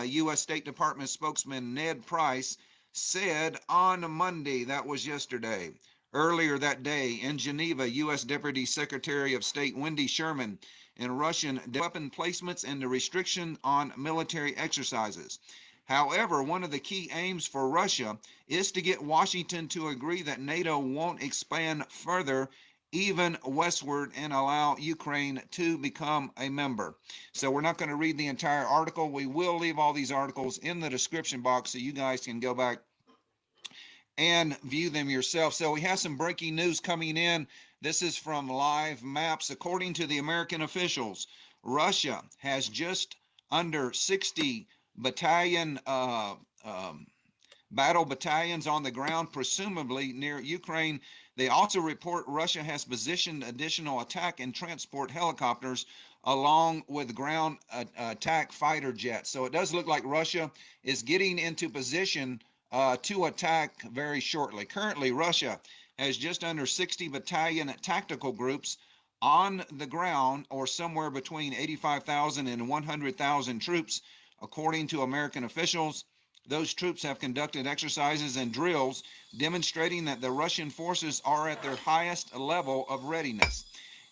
U.S. State Department spokesman Ned Price said on Monday, that was yesterday. Earlier that day in Geneva, U.S. Deputy Secretary of State Wendy Sherman and Russian weapon placements and the restriction on military exercises. However, one of the key aims for Russia is to get Washington to agree that NATO won't expand further, even westward, and allow Ukraine to become a member. So we're not going to read the entire article. We will leave all these articles in the description box so you guys can go back and view them yourself. So we have some breaking news coming in. This is from Live Maps. According to the American officials, Russia has just under 60 battalion battle battalions on the ground, presumably near Ukraine. They also report Russia has positioned additional attack and transport helicopters along with ground attack fighter jets. So it does look like Russia is getting into position to attack very shortly. Currently, Russia has just under 60 battalion tactical groups on the ground, or somewhere between 85,000 and 100,000 troops, according to American officials. Those troops have conducted exercises and drills demonstrating that the Russian forces are at their highest level of readiness.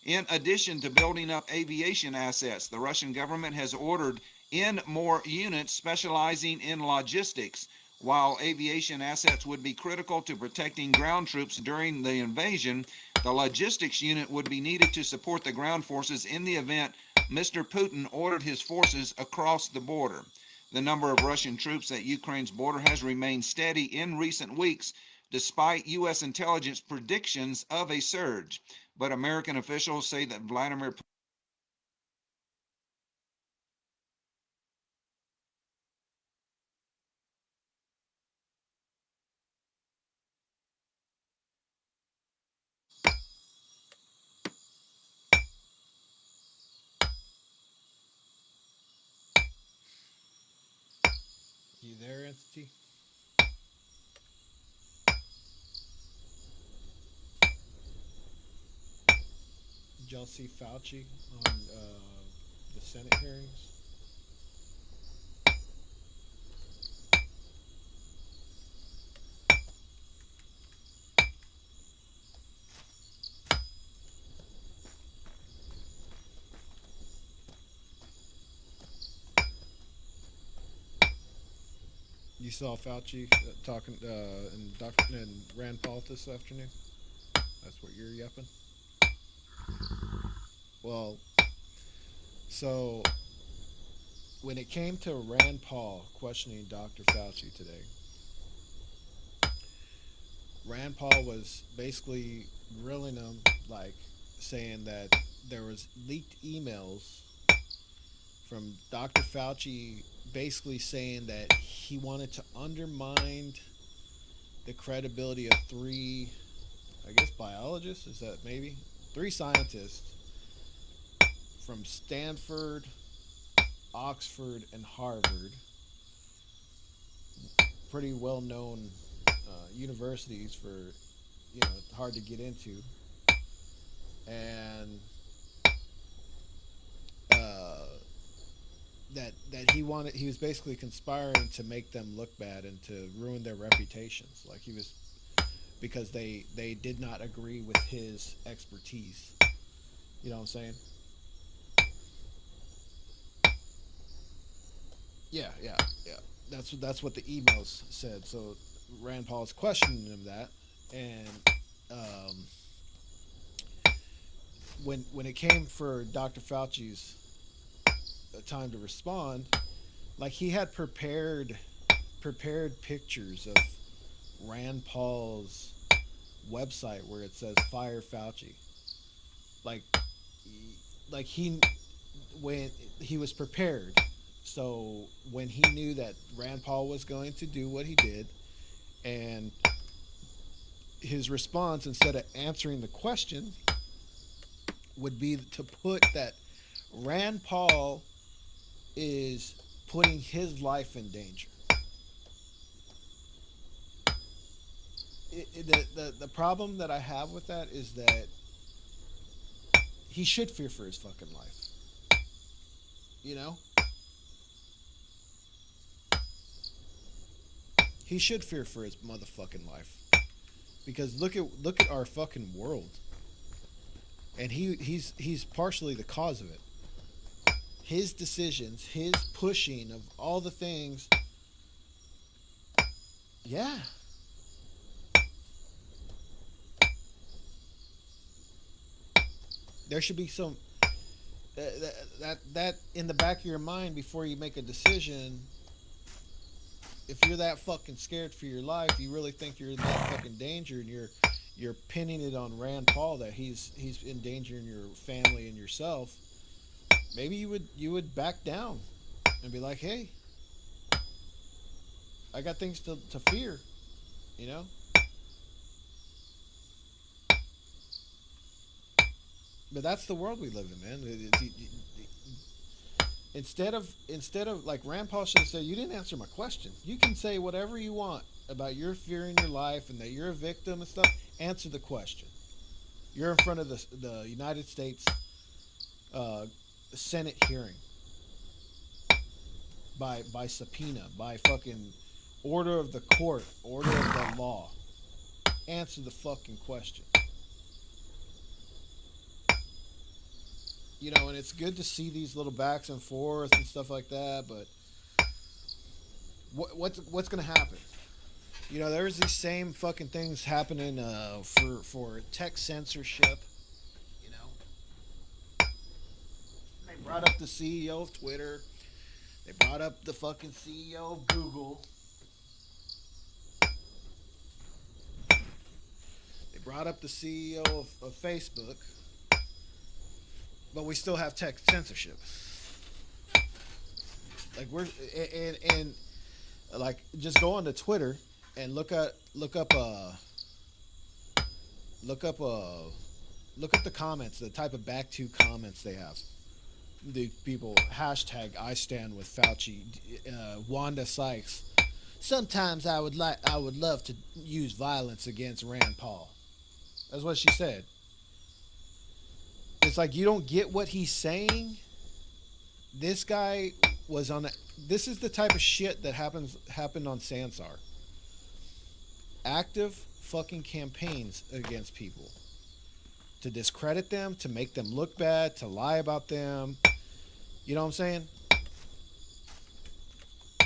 In addition to building up aviation assets, the Russian government has ordered in more units specializing in logistics. While aviation assets would be critical to protecting ground troops during the invasion, the logistics unit would be needed to support the ground forces in the event Mr. Putin ordered his forces across the border. The number of Russian troops at Ukraine's border has remained steady in recent weeks, despite U.S. intelligence predictions of a surge. But American officials say that Vladimir Putin You there, Entity? Did y'all see Fauci on the Senate hearings? You saw Fauci talking and Dr. and Rand Paul this afternoon. That's what you're yapping. Well, so when it came to Rand Paul questioning Dr. Fauci today, Rand Paul was basically grilling him, like saying that there was leaked emails from Dr. Fauci, basically saying that he wanted to undermine the credibility of three, I guess, biologists. Is that maybe three scientists from Stanford, Oxford, and Harvard, pretty well known universities for, hard to get into, and uh, he was basically conspiring to make them look bad and to ruin their reputations. Like he was, because they did not agree with his expertise. You know what I'm saying? Yeah, yeah, yeah. That's what the emails said. So Rand Paul's questioning him that, and um, when it came for Dr. Fauci's time to respond, like he had prepared pictures of Rand Paul's website where it says "Fire Fauci." Like, like he when he was prepared. So when he knew that Rand Paul was going to do what he did, and his response, instead of answering the question, would be to put that Rand Paul is putting his life in danger. The problem that I have with that is that he should fear for his fucking life. You know, He should fear for his motherfucking life. Because look at our fucking world. And he's partially the cause of it. His decisions, his pushing of all the things. Yeah. There should be some that in the back of your mind before you make a decision. If you're that fucking scared for your life, you really think you're in that fucking danger, and you're pinning it on Rand Paul that he's endangering your family and yourself. Maybe you would back down and be like, hey, I got things to fear, you know. But that's the world we live in, man. Instead of like Rand Paul should have said, you didn't answer my question. You can say whatever you want about your fear in your life and that you're a victim and stuff. Answer the question. You're in front of the United States Senate hearing by subpoena, by fucking order of the court, order of the law. Answer the fucking question. You know, and it's good to see these little backs and forths and stuff like that, but what's going to happen? You know, there's these same fucking things happening for tech censorship. You know, they brought up the CEO of Twitter. They brought up the fucking CEO of Google. They brought up the CEO of Facebook. But we still have tech censorship. Like we're and like just go onto Twitter and look up the comments, the type of back to comments they have. The people hashtag I stand with Fauci, Wanda Sykes. Sometimes I would love to use violence against Rand Paul. That's what she said. It's like you don't get what he's saying. This guy was on this is the type of shit that happened on Sansar. Active fucking campaigns against people. To discredit them, to make them look bad, to lie about them. You know what I'm saying?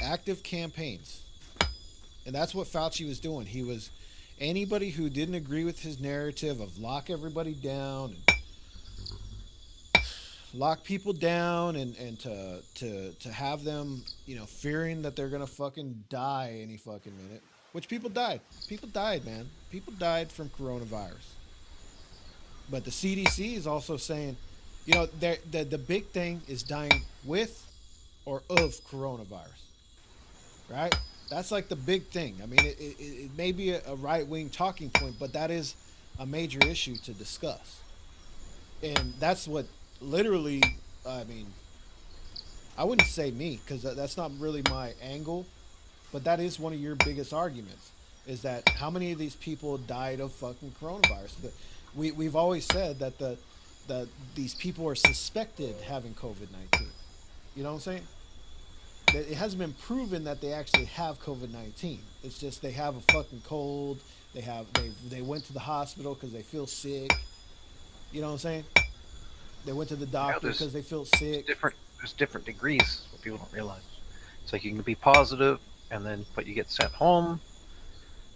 Active campaigns. And that's what Fauci was doing. He was anybody who didn't agree with his narrative of lock everybody down and lock people down and to have them, you know, fearing that they're gonna fucking die any fucking minute. Which people died. People died, man. People died from coronavirus. But the CDC is also saying, you know, the big thing is dying with or of coronavirus. Right? That's like the big thing. I mean, it may be a right-wing talking point, but that is a major issue to discuss. And that's what literally, I mean, I wouldn't say me because that's not really my angle, but that is one of your biggest arguments, is that how many of these people died of fucking coronavirus? We've always said that these people are suspected having COVID-19. You know what I'm saying? That it hasn't been proven that they actually have COVID-19. It's just they have a fucking cold. They went to the hospital because they feel sick. You know what I'm saying? They went to the doctor because they feel sick. There's different degrees. What people don't realize. It's like you can be positive, but you get sent home,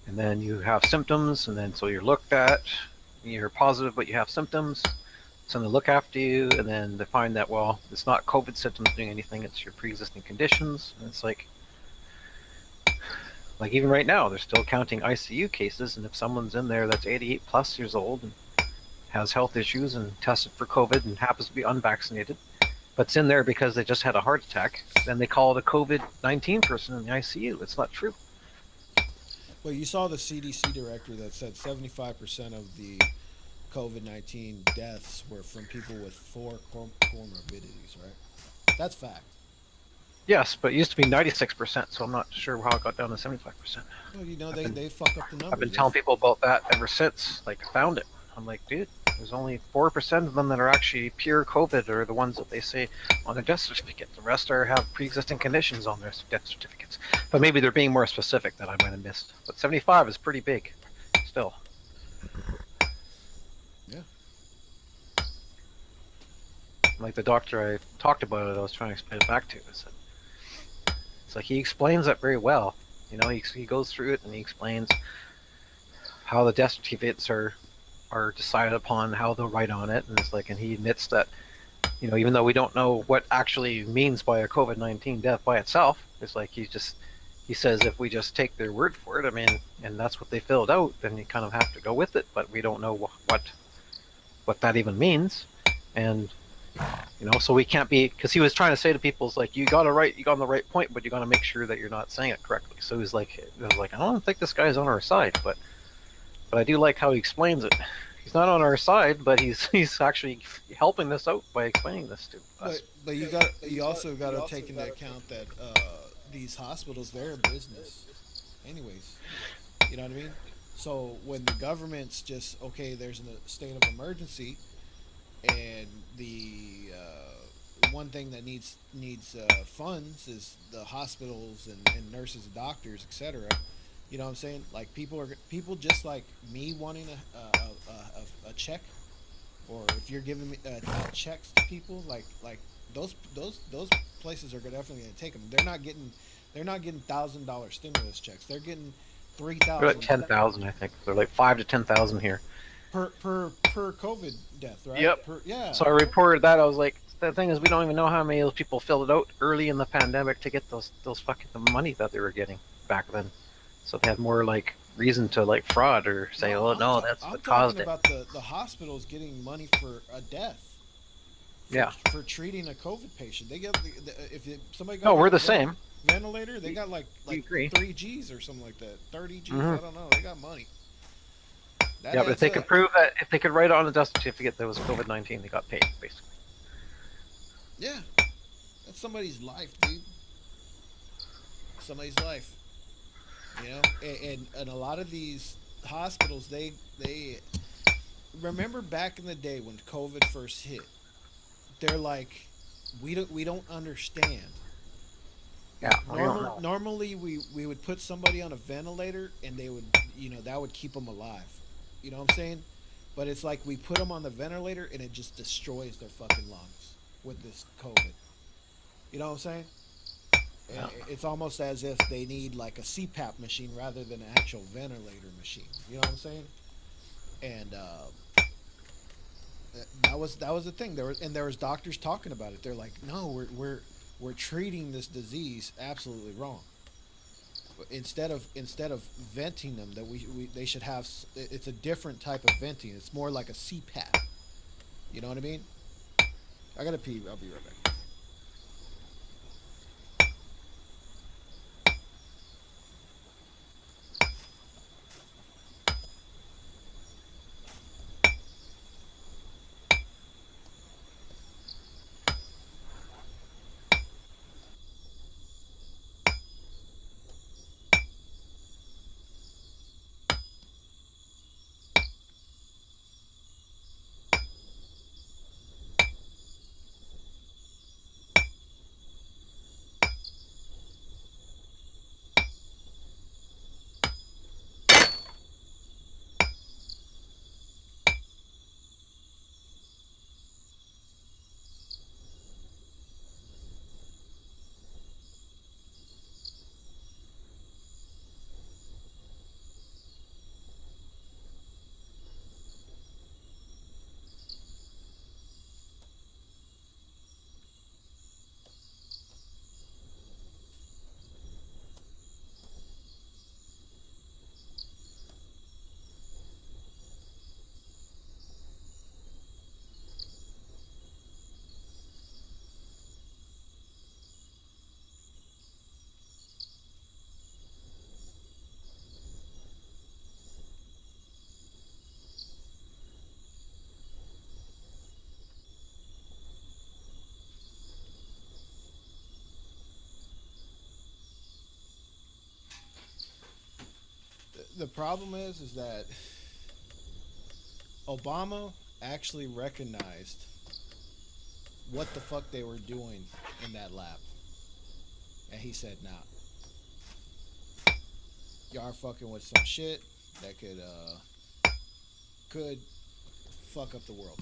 and then you have symptoms, and then so you're looked at. You're positive, but you have symptoms. So they look after you, and then they find that, well, it's not COVID symptoms doing anything. It's your pre-existing conditions. And it's like even right now, they're still counting ICU cases, and if someone's in there that's 88 plus years old and has health issues and tested for COVID and happens to be unvaccinated, but's in there because they just had a heart attack, then they call it a COVID-19 person in the ICU. It's not true. Well, you saw the CDC director that said 75% of the COVID-19 deaths were from people with 4 comorbidities, right? That's fact. Yes, but it used to be 96%, so I'm not sure how it got down to 75%. Well, you know, they fuck up the numbers. I've been telling people about that ever since, like, I found it. I'm like, dude, There's only 4% of them that are actually pure COVID, or the ones that they say on their death certificate. The rest are have pre-existing conditions on their death certificates. But maybe they're being more specific that I might have missed. But 75 is pretty big, still. Yeah. Like the doctor I talked about it, I was trying to explain it back to. Is that it's like he explains it very well. You know, he goes through it and he explains how the death certificates are decided upon, how they'll write on it, and it's like, and he admits that, you know, even though we don't know what actually means by a COVID-19 death by itself, it's like he says if we just take their word for it, I mean, and that's what they filled out, then you kind of have to go with it, but we don't know what that even means, and you know, so we can't be, because he was trying to say to people, it's like, you got on the right point, but you got to make sure that you're not saying it correctly. So he's like, I don't think this guy's on our side, but I do like how he explains it. He's not on our side, but he's actually helping us out by explaining this to us. But you also got to take into account that these hospitals, they're a business, anyways. You know what I mean? So when the government's just okay, there's a state of emergency, and the one thing that needs funds is the hospitals and nurses and doctors, etc. You know what I'm saying? Like people just like me wanting a check, or if you're giving me checks to people, like those places are definitely gonna take them. They're not getting $1,000 stimulus checks. They're getting They're like 3,000 10,000, I think. They're like 5 to 10,000 here. per COVID death, right? Yep. Yeah. So I reported that. I was like, the thing is, we don't even know how many of those people filled it out early in the pandemic to get those fucking the money that they were getting back then. So they had more like reason to like fraud or say, oh no, that's I'm what caused talking it. about the hospitals getting money for a death. Yeah. For treating a COVID patient, they get somebody got No, we're like the same. ventilator, they got like agree. 3 Gs or something like that, 30 Gs. Mhm. I don't know. They got money. That Yeah, but if adds they up. could prove that, if they could write on a death certificate that was COVID-19, they got paid basically. Yeah, that's somebody's life, dude. Somebody's life. You know, and a lot of these hospitals, they remember back in the day when COVID first hit. They're like, we don't understand. Yeah, we don't know. Normally we would put somebody on a ventilator and they would, that would keep them alive. You know what I'm saying? But it's like we put them on the ventilator and it just destroys their fucking lungs with this COVID. You know what I'm saying? Yeah. It's almost as if they need like a CPAP machine rather than an actual ventilator machine. You know what I'm saying? And that was the thing. There was doctors talking about it. They're like, no, we're treating this disease absolutely wrong. Instead of venting them, that they should have. It's a different type of venting. It's more like a CPAP. You know what I mean? I gotta pee. I'll be right back. The problem is that Obama actually recognized what the fuck they were doing in that lab. And he said, nah, y'all are fucking with some shit that could fuck up the world.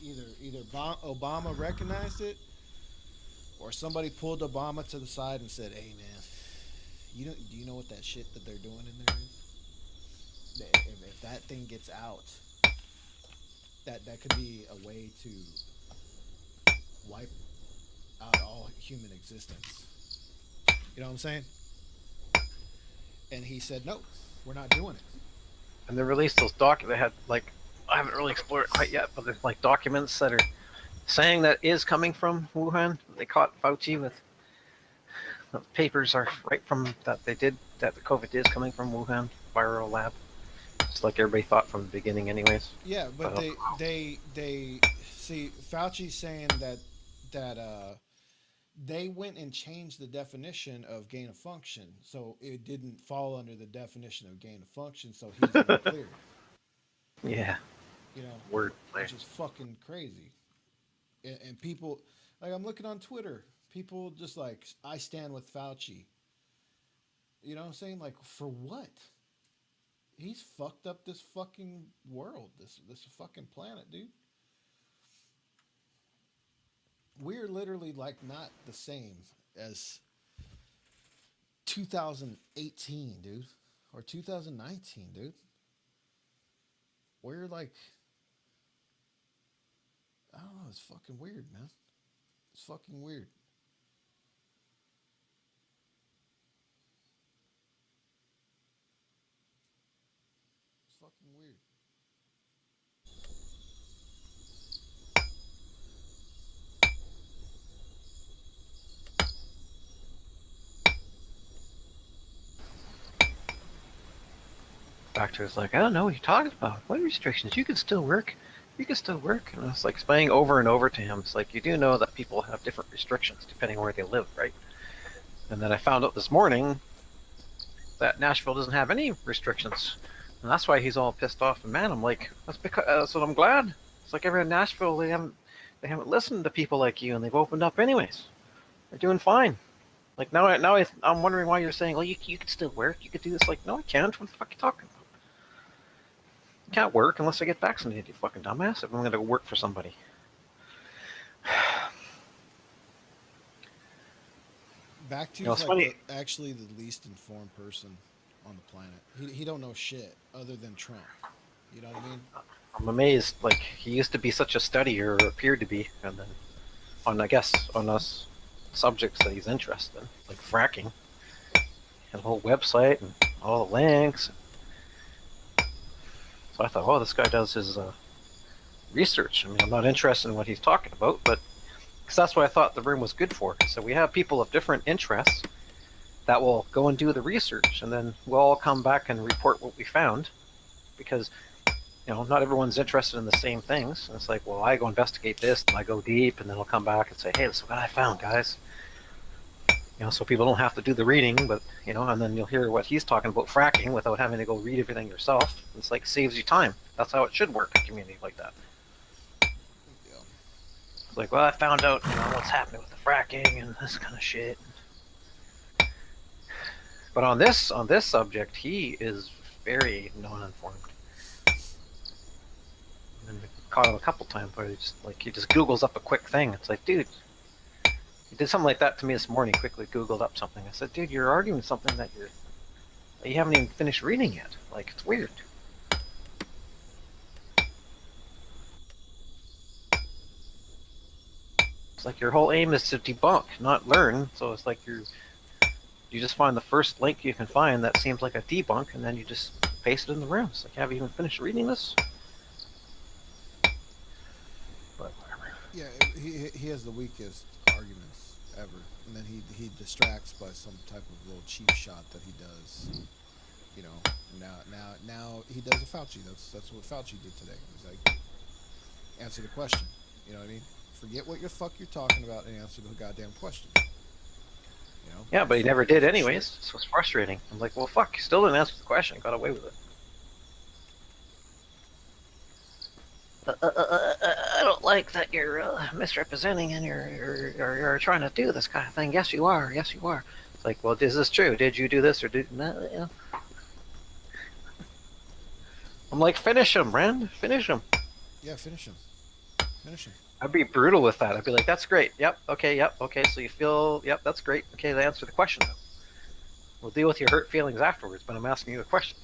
Either Obama recognized it, or somebody pulled Obama to the side and said, "Hey man, do you know what that shit that they're doing in there is? If that thing gets out, that could be a way to wipe out all human existence." You know what I'm saying? And he said, "No, we're not doing it." And they released those they had like, I haven't really explored it quite yet, but there's like documents that are saying that is coming from Wuhan. They caught Fauci with the papers are right from that they did that the COVID is coming from Wuhan viral lab. Just like everybody thought from the beginning, anyways. Yeah, but they see Fauci's saying that they went and changed the definition of gain of function, so it didn't fall under the definition of gain of function, so he's in the clear. Yeah. You know, Word. which is fucking crazy. And people, like, I'm looking on Twitter, people just like, I stand with Fauci. You know what I'm saying? Like, for what? He's fucked up this fucking world, this fucking planet, dude. We're literally like not the same as 2018, dude, or 2019, dude. We're like, I don't know, it's fucking weird, man. It's fucking weird. It's fucking weird. Doctor's like, I don't know what you're talking about. What restrictions? You can still work. You can still work. And it's like explaining over and over to him. It's like, you do know that people have different restrictions depending on where they live, right? And then I found out this morning that Nashville doesn't have any restrictions. And that's why he's all pissed off and mad. I'm like, that's what I'm glad. It's like everyone in Nashville, they haven't listened to people like you, and they've opened up anyways. They're doing fine. Like now I'm wondering why you're saying, well, you could still work. You could do this. Like, no, I can't. What the fuck are you talking about? I can't work unless I get vaccinated, you fucking dumbass. If I'm going to work for somebody. Back to You know, it's like funny. actually the least informed person on the planet. He don't know shit other than Trump. You know what I mean? I'm amazed. Like, he used to be such a studier, or appeared to be, and then on us subjects that he's interested in, like fracking, and a whole website and all the links. So I thought, oh, this guy does his research. I mean, I'm not interested in what he's talking about, but because that's what I thought the room was good for. So we have people of different interests that will go and do the research, and then we'll all come back and report what we found, because not everyone's interested in the same things. And it's like, well, I go investigate this, and I go deep, and then I'll come back and say, hey, this is what I found, guys. So people don't have to do the reading, but and then you'll hear what he's talking about fracking without having to go read everything yourself. It's like, saves you time. That's how it should work in a community like that. Yeah. It's like, well, I found out what's happening with the fracking and this kind of shit. But on this subject, he is very non-informed. And we caught him a couple times where he just Googles up a quick thing. It's like, dude, he did something like that to me this morning. Quickly Googled up something. I said, dude, you're arguing something that you haven't even finished reading yet. Like, it's weird. It's like your whole aim is to debunk, not learn. So it's like you just find the first link you can find that seems like a debunk, and then you just paste it in the room. It's like, have you even finished reading this? But whatever. Yeah, he has the weakest arguments ever, and then he distracts by some type of little cheap shot that he does. Now he does a Fauci. That's what Fauci did today. He's like, answer the question. You know what I mean? Forget what the fuck you're talking about and answer the goddamn question. Yeah, but he never did anyways. So it's frustrating. I'm like, well, fuck, he still didn't answer the question. Got away with it. I don't like that you're misrepresenting and you're trying to do this kind of thing. Yes, you are. Yes, you are. It's like, well, is this true? Did you do this or did no? You know? I'm like, finish him, Rand. Finish him. Yeah, finish him. Finish him. I'd be brutal with that. I'd be like, that's great. Yep. Okay. Yep. Okay. So you feel, yep, that's great. Okay. They answer the question now. We'll deal with your hurt feelings afterwards, but I'm asking you a question.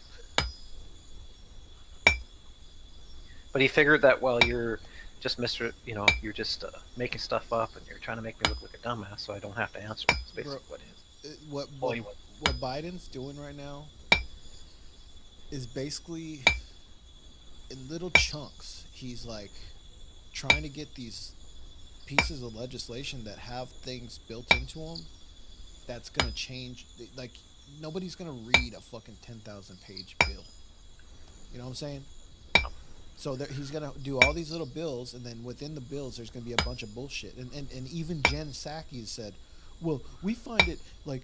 But he figured that, well, you're just you're just making stuff up and you're trying to make me look like a dumbass, so I don't have to answer. That's basically what it is. What Biden's doing right now is basically in little chunks. He's like trying to get these pieces of legislation that have things built into them that's gonna change. Like nobody's gonna read a fucking 10,000 page bill. You know what I'm saying? So he's gonna do all these little bills, and then within the bills, there's gonna be a bunch of bullshit. And even Jen Psaki said, "Well, we find it like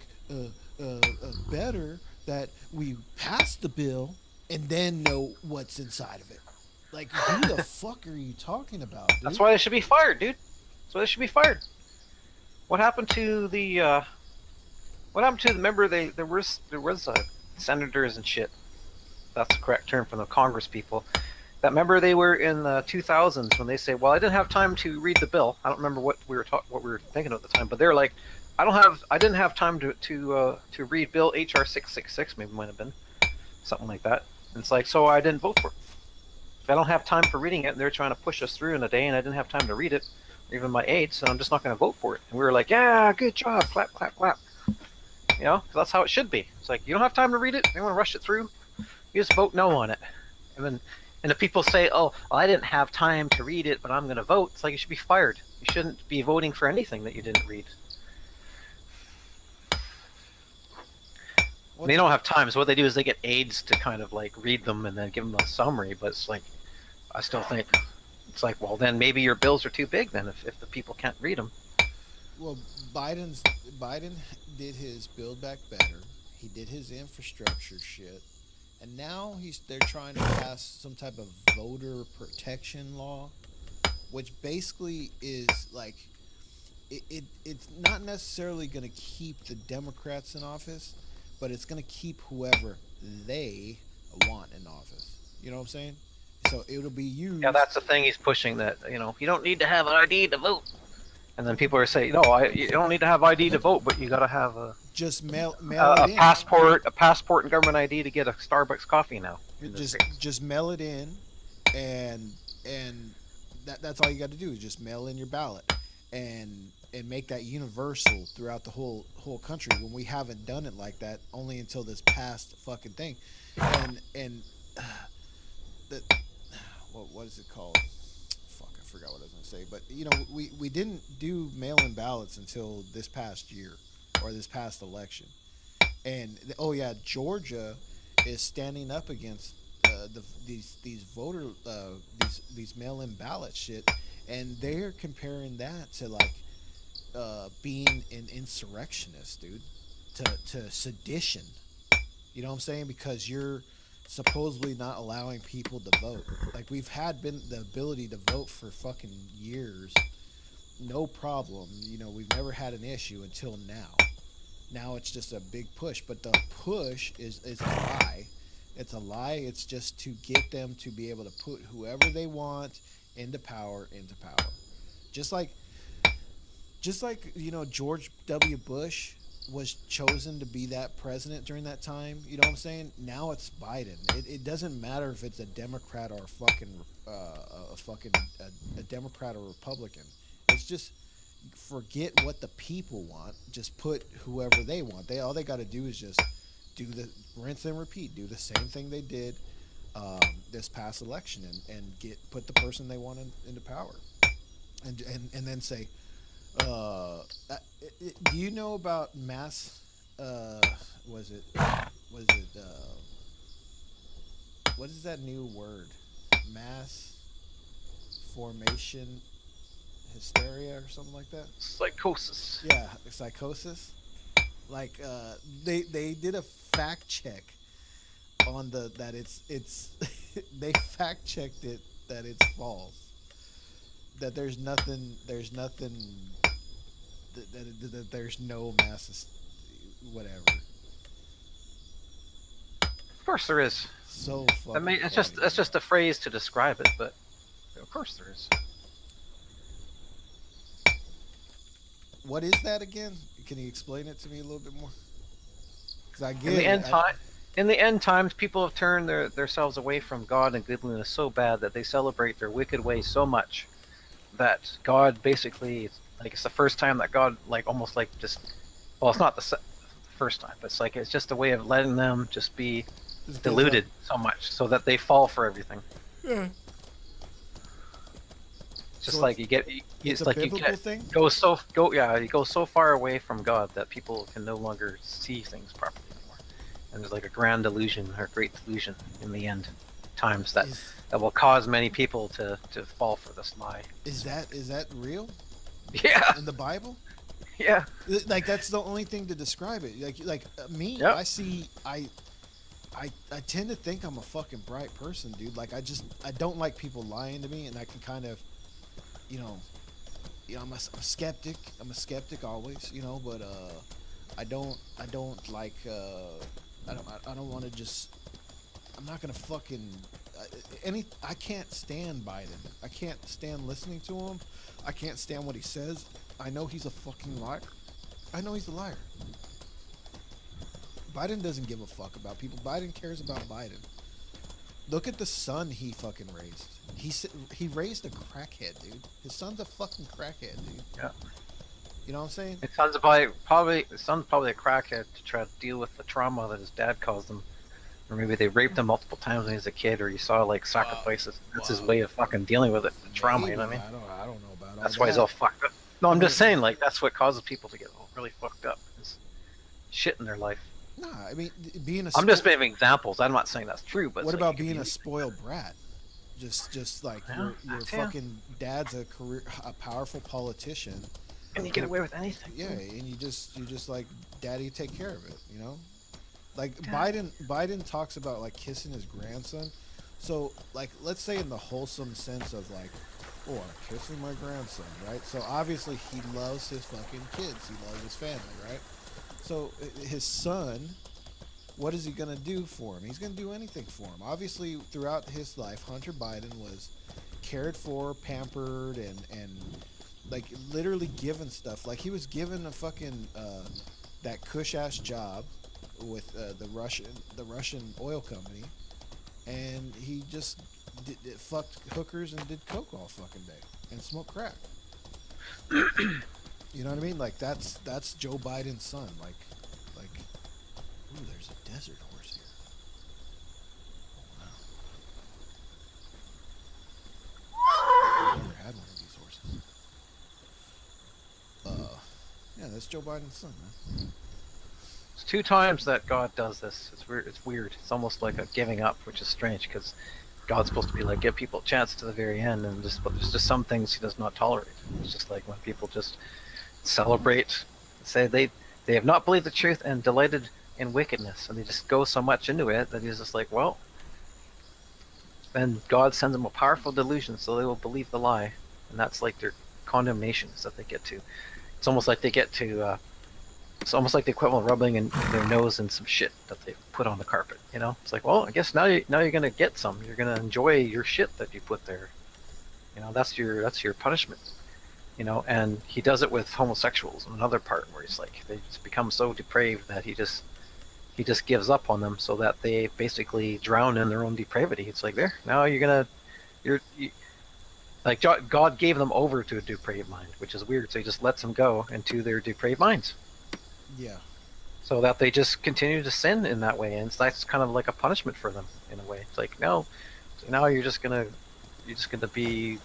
better that we pass the bill and then know what's inside of it." Like, who the fuck are you talking about, dude? That's why they should be fired, dude. That's why they should be fired. What happened to the? What happened to the? Remember, there was senators and shit. That's the correct term from the Congress people. That remember they were in the 2000s when they say, "Well, I didn't have time to read the bill." I don't remember what we were thinking at the time, but they're like, I didn't have time to read Bill HR 666, maybe it might have been something like that." And it's like, so I didn't vote for it. If I don't have time for reading it, and they're trying to push us through in a day, and I didn't have time to read it, or even my aides, so I'm just not going to vote for it. And we were like, "Yeah, good job, clap, clap, clap." You know, 'cause that's how it should be. It's like, you don't have time to read it, you want to rush it through, you just vote no on it. And if people say, "Oh, well, I didn't have time to read it, but I'm going to vote," it's like you should be fired. You shouldn't be voting for anything that you didn't read. They don't have time, so what they do is they get aides to kind of like read them and then give them a summary. But it's like, I still think it's like, well, then maybe your bills are too big then if the people can't read them. Well, Biden did his Build Back Better. He did his infrastructure shit. And now they're trying to pass some type of voter protection law, which basically is like it's not necessarily going to keep the Democrats in office, but it's going to keep whoever they want in office. You know what I'm saying? So it'll be used. Yeah, that's the thing he's pushing, that you don't need to have an ID to vote. And then people are saying, no, you don't need to have ID to vote, but you got to have just mail a it in. passport and government ID to get a Starbucks coffee now. Just mail it in, and that's all you got to do is just mail in your ballot, and make that universal throughout the whole country. When we haven't done it like that, only until this past fucking thing, and what is it called? Fuck, I forgot what I was gonna say. But we didn't do mail-in ballots until this past year or this past election. And Georgia is standing up against these voter these mail-in ballot shit, and they're comparing that to like being an insurrectionist, dude, to sedition. You know what I'm saying? Because you're supposedly not allowing people to vote. Like, we've had the ability to vote for fucking years, no problem. We've never had an issue until now. Now it's just a big push, but the push is a lie. It's a lie. It's just to get them to be able to put whoever they want into power. Just like George W. Bush was chosen to be that president during that time. You know what I'm saying? Now it's Biden. It doesn't matter if it's a Democrat or a Democrat or Republican. It's just forget what the people want. Just put whoever they want. All they got to do is just do the rinse and repeat. Do the same thing they did this past election, and put the person they want into power, and then say, do you know about mass? What is that new word? Mass formation hysteria or something like that? Psychosis. Yeah, psychosis. Like they did a fact check on that it's they fact checked it that it's false. That that there's no mass, whatever. Of course there is. So I mean, fucking it's funny. just a phrase to describe it, but of course there is. What is that again? Can you explain it to me a little bit more? Because I get In the it. end time, in the end times, people have turned themselves away from God and goodliness so bad that they celebrate their wicked ways so much that God basically, like, it's the first time that God, like, almost like just, well, it's not the first time, but it's just a way of letting them just be Just gives deluded so much so that they fall for everything. Yeah. Just So like you get, it's it's a like you biblical get thing. you go so far away from God that people can no longer see things properly anymore, and there's like a grand delusion or great delusion in the end times that Is that will cause many people to fall for this lie. is that real Yeah, in the Bible? yeah, Like that's the only thing to describe it. Like me, Yep. I tend to think I'm a fucking bright person, dude. Like I don't like people lying to me, and I can kind of, you know, I'm a skeptic. I'm a skeptic always, but I don't like I don't want to just. I'm not gonna fucking I can't stand Biden. I can't stand listening to him. I can't stand what he says. I know he's a fucking liar. I know he's a liar. Biden doesn't give a fuck about people. Biden cares about Biden. Look at the son he fucking raised. He raised a crackhead, dude. His son's a fucking crackhead, dude. yeah. You know what I'm saying? His son's probably a crackhead to try to deal with the trauma that his dad caused him. Or maybe they raped him multiple times when he was a kid, or you saw like sacrifices. That's his way of fucking dealing with it, the trauma. You know what I mean? I don't know about all That's why he's that. all fucked up. No, I'm just saying, like, that's what causes people to get really fucked up. Is shit in their life. Nah, I mean, being a. I'm just giving examples. I'm not saying that's true, but What it's like about you being could a spoiled brat? Just like Yeah, your that too. fucking dad's a powerful politician. and you get away with anything. Yeah, and you just like, daddy, take care of it. Like Yeah. Biden talks about like kissing his grandson. So like, let's say in the wholesome sense of like, oh, I'm kissing my grandson, right? So obviously he loves his fucking kids. He loves his family, right? So his son, what is he gonna do for him? He's gonna do anything for him. Obviously, throughout his life, Hunter Biden was cared for, pampered, and like literally given stuff. Like he was given a fucking that cush ass job with the Russian oil company, and he just fucked hookers and did coke all fucking day and smoked crack. You know what I mean? Like that's Joe Biden's son. Like, ooh, there's a desert horse here. Oh wow. I've never had one of these horses. Yeah, that's Joe Biden's son, man. It's 2 times that God does this. It's weird. It's weird. It's almost like a giving up, which is strange because God's supposed to be like give people a chance to the very end, and but there's just some things He does not tolerate. It's just like when people just celebrate, say they have not believed the truth and delighted in wickedness, and they just go so much into it that He's just like, well, then God sends them a powerful delusion, so they will believe the lie, and that's like their condemnations that they get to. It's almost like they get to. It's almost like the equivalent of rubbing in their nose in some shit that they put on the carpet. You know, it's like, well, I guess now you're gonna get some. You're gonna enjoy your shit that you put there. You know, that's your punishment. You know, and He does it with homosexuals in another part where He's like they just become so depraved that He just gives up on them so that they basically drown in their own depravity. It's like there now you're like God gave them over to a depraved mind, which is weird. So He just lets them go into their depraved minds. Yeah. So that they just continue to sin in that way, and that's kind of like a punishment for them in a way. It's like no, so now you're just gonna be,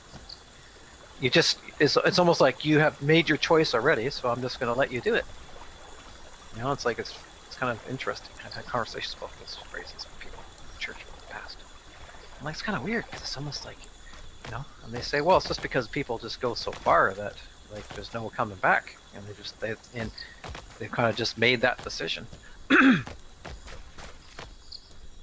it's almost like you have made your choice already, so I'm just gonna let you do it. You know, it's like it's kind of interesting. I've had conversations about this phrases with people in the church in the past. I'm like, it's kind of weird because it's almost like, you know, and they say, well, it's just because people just go so far that like there's no coming back, and they've kind of just made that decision.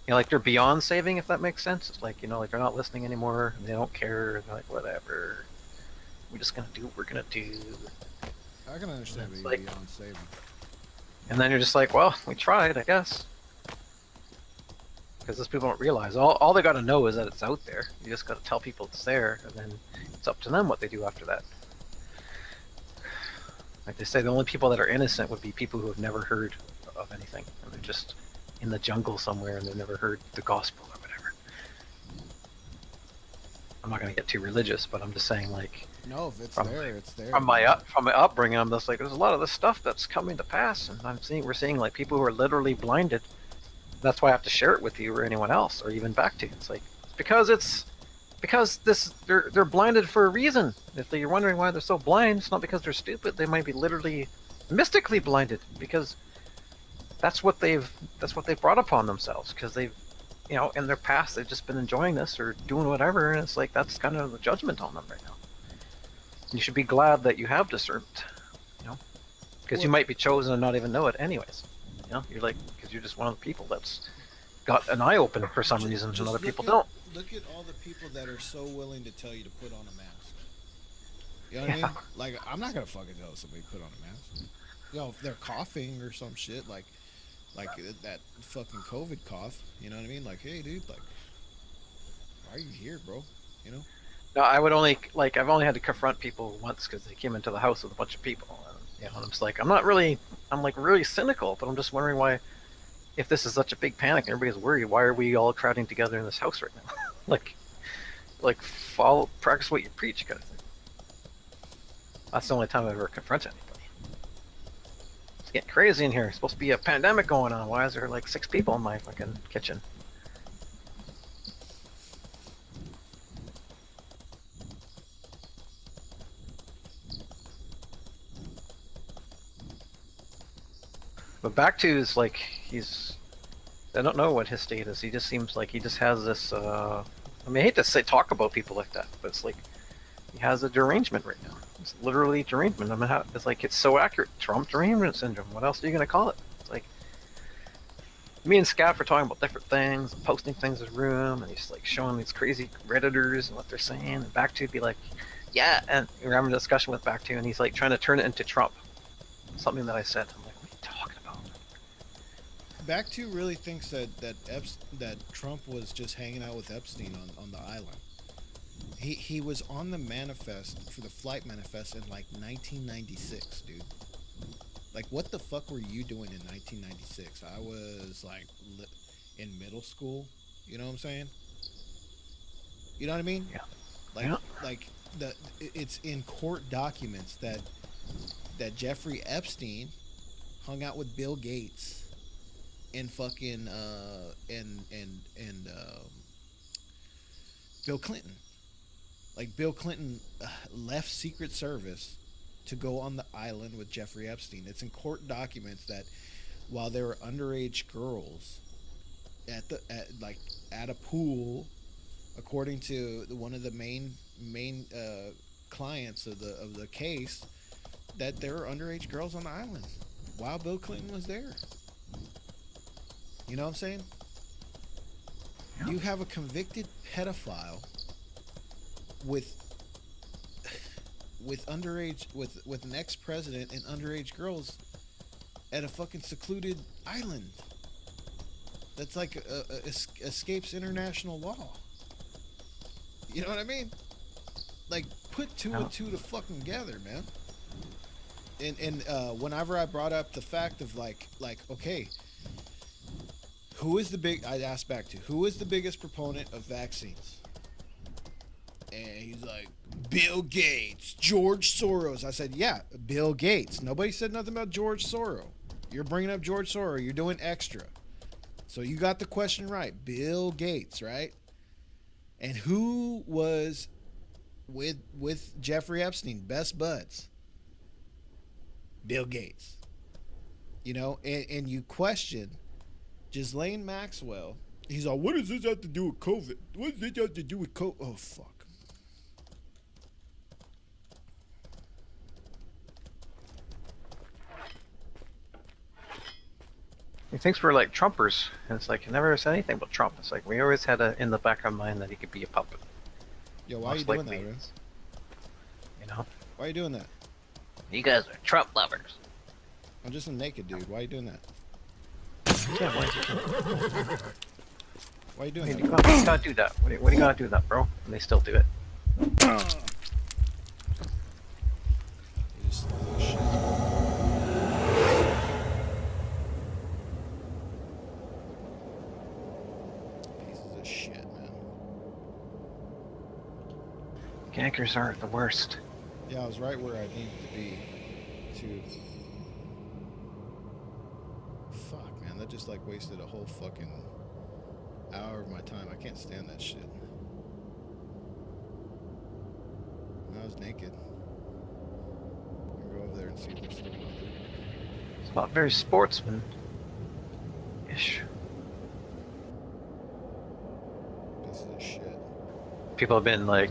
You know, like they're beyond saving, if that makes sense. It's like, you know, like they're not listening anymore. And they don't care. They're like, whatever. We're just gonna do what we're gonna do. I can understand It's being like- beyond saving. And then you're just like, well, we tried, I guess. Because those people don't realize. All they got to know is that it's out there. You just got to tell people it's there, and then it's up to them what they do after that. Like they say, the only people that are innocent would be people who have never heard of anything, and they're just in the jungle somewhere, and they've never heard the gospel or whatever. I'm not gonna get too religious, but I'm just saying, like, No, if it's From- there, it's there. from my upbringing, I'm just like, there's a lot of this stuff that's coming to pass, and we're seeing like people who are literally blinded. That's why I have to share it with you or anyone else, or even back to you. It's like because they're blinded for a reason. If you're wondering why they're so blind, it's not because they're stupid. They might be literally mystically blinded because that's what they've brought upon themselves, because they've, you know, in their past they've just been enjoying this or doing whatever, and it's like that's kind of the judgment on them right now. You should be glad that you have discernment, you know, because you Well- might be chosen and not even know it anyways. You know, you're like, because you're just one of the people that's got an eye open for some reason, and other look people at- don't. Look at all the people that are so willing to tell you to put on a mask. You know what I Yeah. mean? Like, I'm not gonna fucking tell somebody to put on a mask. You know, if they're coughing or some shit, like that fucking COVID cough. You know what I mean? Like, hey, dude, like, why are you here, bro? You know? No, I would only like I've only had to confront people once because they came into the house with a bunch of people. And, you know, and I'm just like, I'm like really cynical, but I'm just wondering why, if this is such a big panic and everybody's worried, why are we all crowding together in this house right now? like practice what you preach, kind of thing. That's the only time I've ever confronted anybody. It's getting crazy in here. It's supposed to be a pandemic going on. Why is there like 6 people in my fucking kitchen? But back to is like I don't know what his state is. He just seems like he just has this. I mean, I hate to talk about people like that, but it's like he has a derangement right now. It's literally derangement. I mean, it's like it's so accurate. Trump derangement syndrome. What else are you gonna call it? It's like me and Scaff are talking about different things, posting things in his room, and he's like showing these crazy redditors and what they're saying. And back to be like, yeah, and we're having a discussion with back to, and he's like trying to turn it into Trump. Something that I said. I'm like, what are you talking about? Back to really thinks that Trump was just hanging out with Epstein on the island. He was on the manifest for the flight manifest in like 1996, dude. Like, what the fuck were you doing in 1996? I was like in middle school. You know what I'm saying? You know what I mean? Yeah. Like, Yeah. like it's in court documents that Jeffrey Epstein hung out with Bill Gates and fucking Bill Clinton. Like, Bill Clinton left Secret Service to go on the island with Jeffrey Epstein. It's in court documents that while there were underage girls at a pool, according to one of the main clients of the case, that there were underage girls on the island while Bill Clinton was there. You know what I'm saying? Yeah. You have a convicted pedophile with underage with an ex-president and underage girls at a fucking secluded island. That's like escapes international law. You know what I mean? Like, put two and two to fucking together, man. And whenever I brought up the fact of like okay, I asked back to who is the biggest proponent of vaccines? And he's like, Bill Gates, George Soros. I said, yeah, Bill Gates. Nobody said nothing about George Soros. You're bringing up George Soros. You're doing extra. So you got the question right. Bill Gates, right? And who was with Jeffrey Epstein, best buds? Bill Gates. You know, and you question Ghislaine Maxwell. He's like, what does this have to do with COVID? What does this have to do with COVID? Oh, fuck. He thinks we're like Trumpers, and it's like he never said anything about Trump. It's like we always had in the back of our mind that he could be a puppet. Yo, why are you Most doing likely, that, bro? you know. Why are you doing that? You guys are Trump lovers. I'm just a naked dude. Why are you doing that? Yeah, why is Why are you doing you that? gotta do that? What do you gotta do that, bro? And they still do it. You just shit. Pieces of shit, man. Gankers aren't the worst. Yeah, I was right where I needed to be. To fuck, man, that just like wasted a whole fucking hour of my time. I can't stand that shit. I was naked. I'm gonna go over there and see if they're still on there. It's not very sportsman-ish. Pieces of shit. People have been like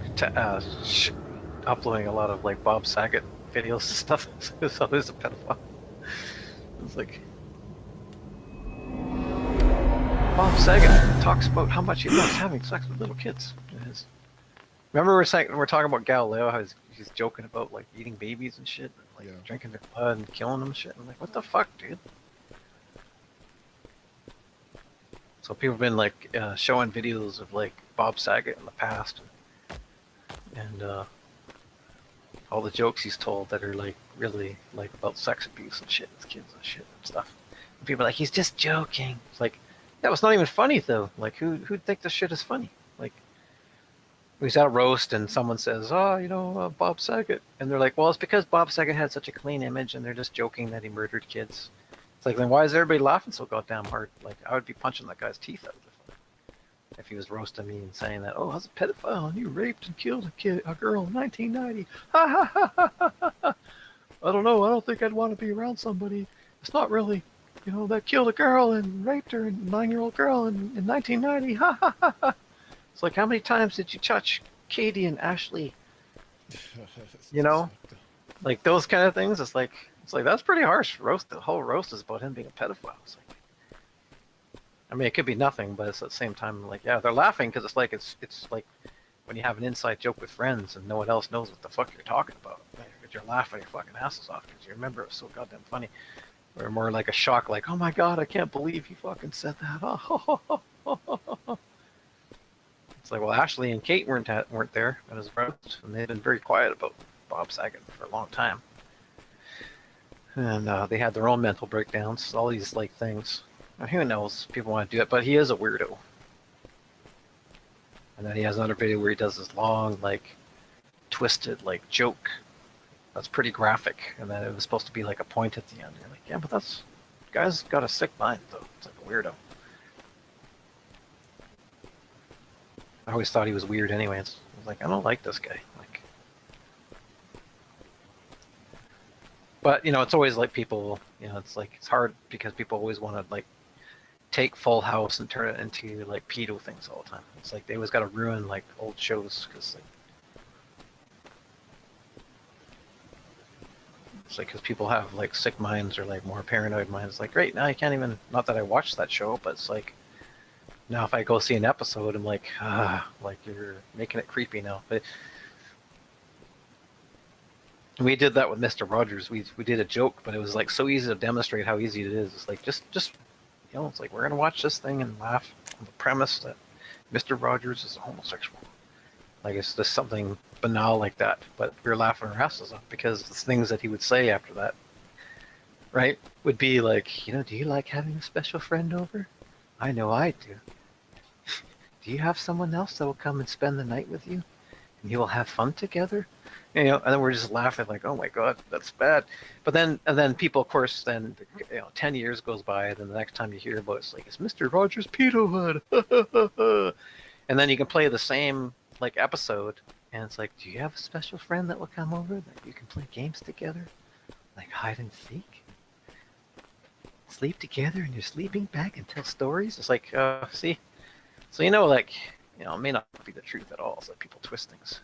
uploading a lot of like Bob Saget videos and stuff. So there's a pedophile. It's like Bob Saget talks about how much he loves having sex with little kids. Remember we're talking about Galileo, how he's joking about like eating babies and shit, and, like Yeah. drinking their blood and killing them and shit. I'm like, what the fuck, dude? So people have been like showing videos of like Bob Saget in the past, and all the jokes he's told that are like really like about sex abuse and shit with kids and shit and stuff. And people are like, he's just joking. It's like, that was not even funny though. Like who'd think this shit is funny? Like, he's at a roast and someone says, "Oh, Bob Saget," and they're like, "Well, it's because Bob Saget had such a clean image, and they're just joking that he murdered kids." It's like, then why is everybody laughing so goddamn hard? Like, I would be punching that guy's teeth out if he was roasting me and saying that, "Oh, I was a pedophile and you raped and killed a girl in 1990." Ha ha ha ha ha ha. I don't know. I don't think I'd want to be around somebody. It's not really, that killed a girl and raped her, a 9-year-old girl in 1990. Ha ha ha ha. It's like, how many times did you touch Katie and Ashley? You know? Like those kind of things. It's like that's pretty harsh. The whole roast is about him being a pedophile. It's like, I mean, it could be nothing, but it's at the same time like, yeah, they're laughing because it's like when you have an inside joke with friends and no one else knows what the fuck you're talking about. You're laughing your fucking asses off because you remember it was so goddamn funny. Or more like a shock, like, oh my god, I can't believe you fucking said that. It's like, well, Ashley and Kate weren't there at his roast, and they'd been very quiet about Bob Saget for a long time. And they had their own mental breakdowns, all these like things. Now, who knows? People want to do it, but he is a weirdo. And then he has another video where he does this long, like, twisted, like, joke. That's pretty graphic. And then it was supposed to be like a point at the end. You're like, yeah, but guy's got a sick mind, though. It's like a weirdo. I always thought he was weird anyways. I was like, I don't like this guy. Like, but it's always like people, it's like, it's hard because people always want to like take Full House and turn it into like pedo things all the time. It's like they always got to ruin like old shows because because people have like sick minds or like more paranoid minds. It's like, great, now you can't even. Not that I watched that show, but it's like, now if I go see an episode, I'm like, like you're making it creepy now. But we did that with Mr. Rogers. We did a joke, but it was like so easy to demonstrate how easy it is. It's like just it's like we're gonna watch this thing and laugh on the premise that Mr. Rogers is a homosexual. Like it's just something banal like that, but we were laughing our asses off because the things that he would say after that, right, would be like, do you like having a special friend over? I know I do. Do you have someone else that will come and spend the night with you? And you will have fun together? And then we're just laughing like, oh my god, that's bad. But and then people, of course, then 10 years goes by, and then the next time you hear about it's like, it's Mr. Rogers' pedo hood. And then you can play the same like episode, and it's like, do you have a special friend that will come over that you can play games together? Like hide and seek? Sleep together in your sleeping bag and tell stories? It's like, see? So like, it may not be the truth at all. It's like people twist things.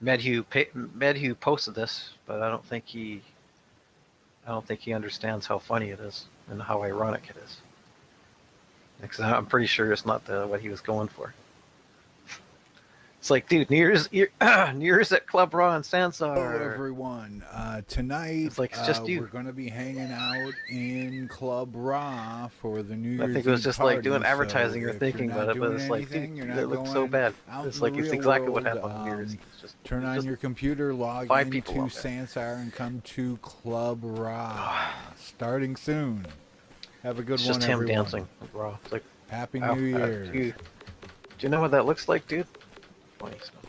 Medhu posted this, but I don't think he understands how funny it is and how ironic it is. Because I'm pretty sure it's not what he was going for. It's like, dude, New Year's at Club Raw and Hello, Sansar. everyone. Tonight, It's like, it's just you. we're going to be hanging out in Club Raw for the New Year's I think it was Eve just party, like doing advertising so or if thinking you're not about it, but doing it's like, anything, dude, you're it not looks so going bad. out It's in like, the it's real exactly what world, happened on New Year's. It's just turn on just your computer, log 5 into people out there. Sansar, and come to Club Raw. Starting soon. Have a good It's one, just him everyone. dancing with Raw. It's like, Happy ow, New Year. do you know what that looks like, dude? Funny stuff.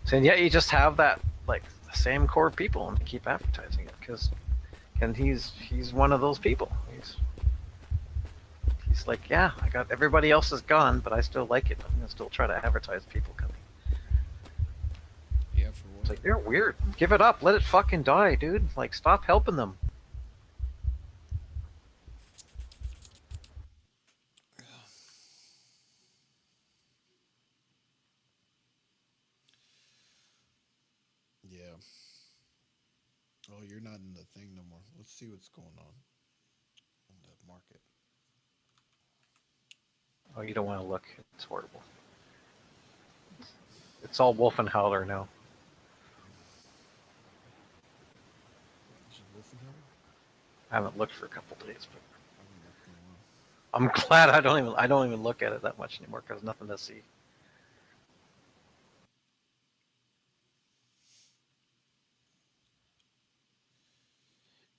So, and yet you just have that, like, the same core people and keep advertising it because, and he's one of those people. He's like, yeah, I got everybody else is gone, but I still like it. I'm gonna still try to advertise people coming. Yeah, for It's what? like, they're weird. Give it up. Let it fucking die, dude. Like, stop helping them. Yeah. Oh, you're not in the thing no more. Let's see what's going on in the market. Oh, you don't want to look. It's horrible. It's all Wolfenhauer now. Is it Wolfenhauer? I haven't looked for a couple days, but I haven't looked in a while. I'm glad I don't even look at it that much anymore because nothing to see.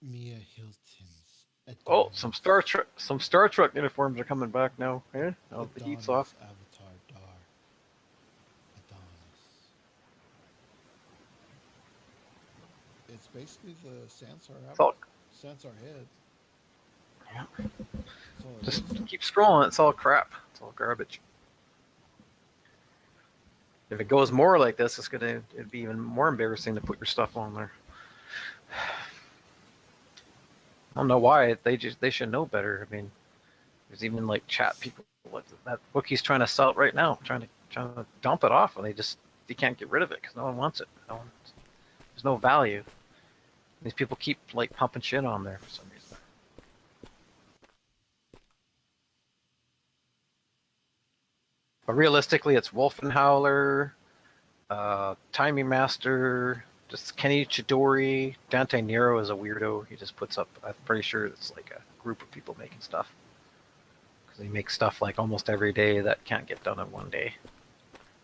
Mia Hilton's Oh, Adonis. some Star Trek uniforms are coming back now. Yeah, oh, the heat's off. Avatar Dar. Adonis. It's basically the Sansar It's all, Sansar head. yeah. That's all it Just is. keep scrolling. It's all crap. It's all garbage. If it goes more like this, it'd be even more embarrassing to put your stuff on there. I don't know why they should know better. I mean, there's even like chat people like that book he's trying to sell it right now, trying to dump it off, and they can't get rid of it because no one wants it. There's no value. These people keep like pumping shit on there for some reason. But realistically, it's Wolfenhauer, Timing Master, just Kenny Chidori. Dante Nero is a weirdo. He just puts up. I'm pretty sure it's like a group of people making stuff. Because they make stuff like almost every day that can't get done in one day.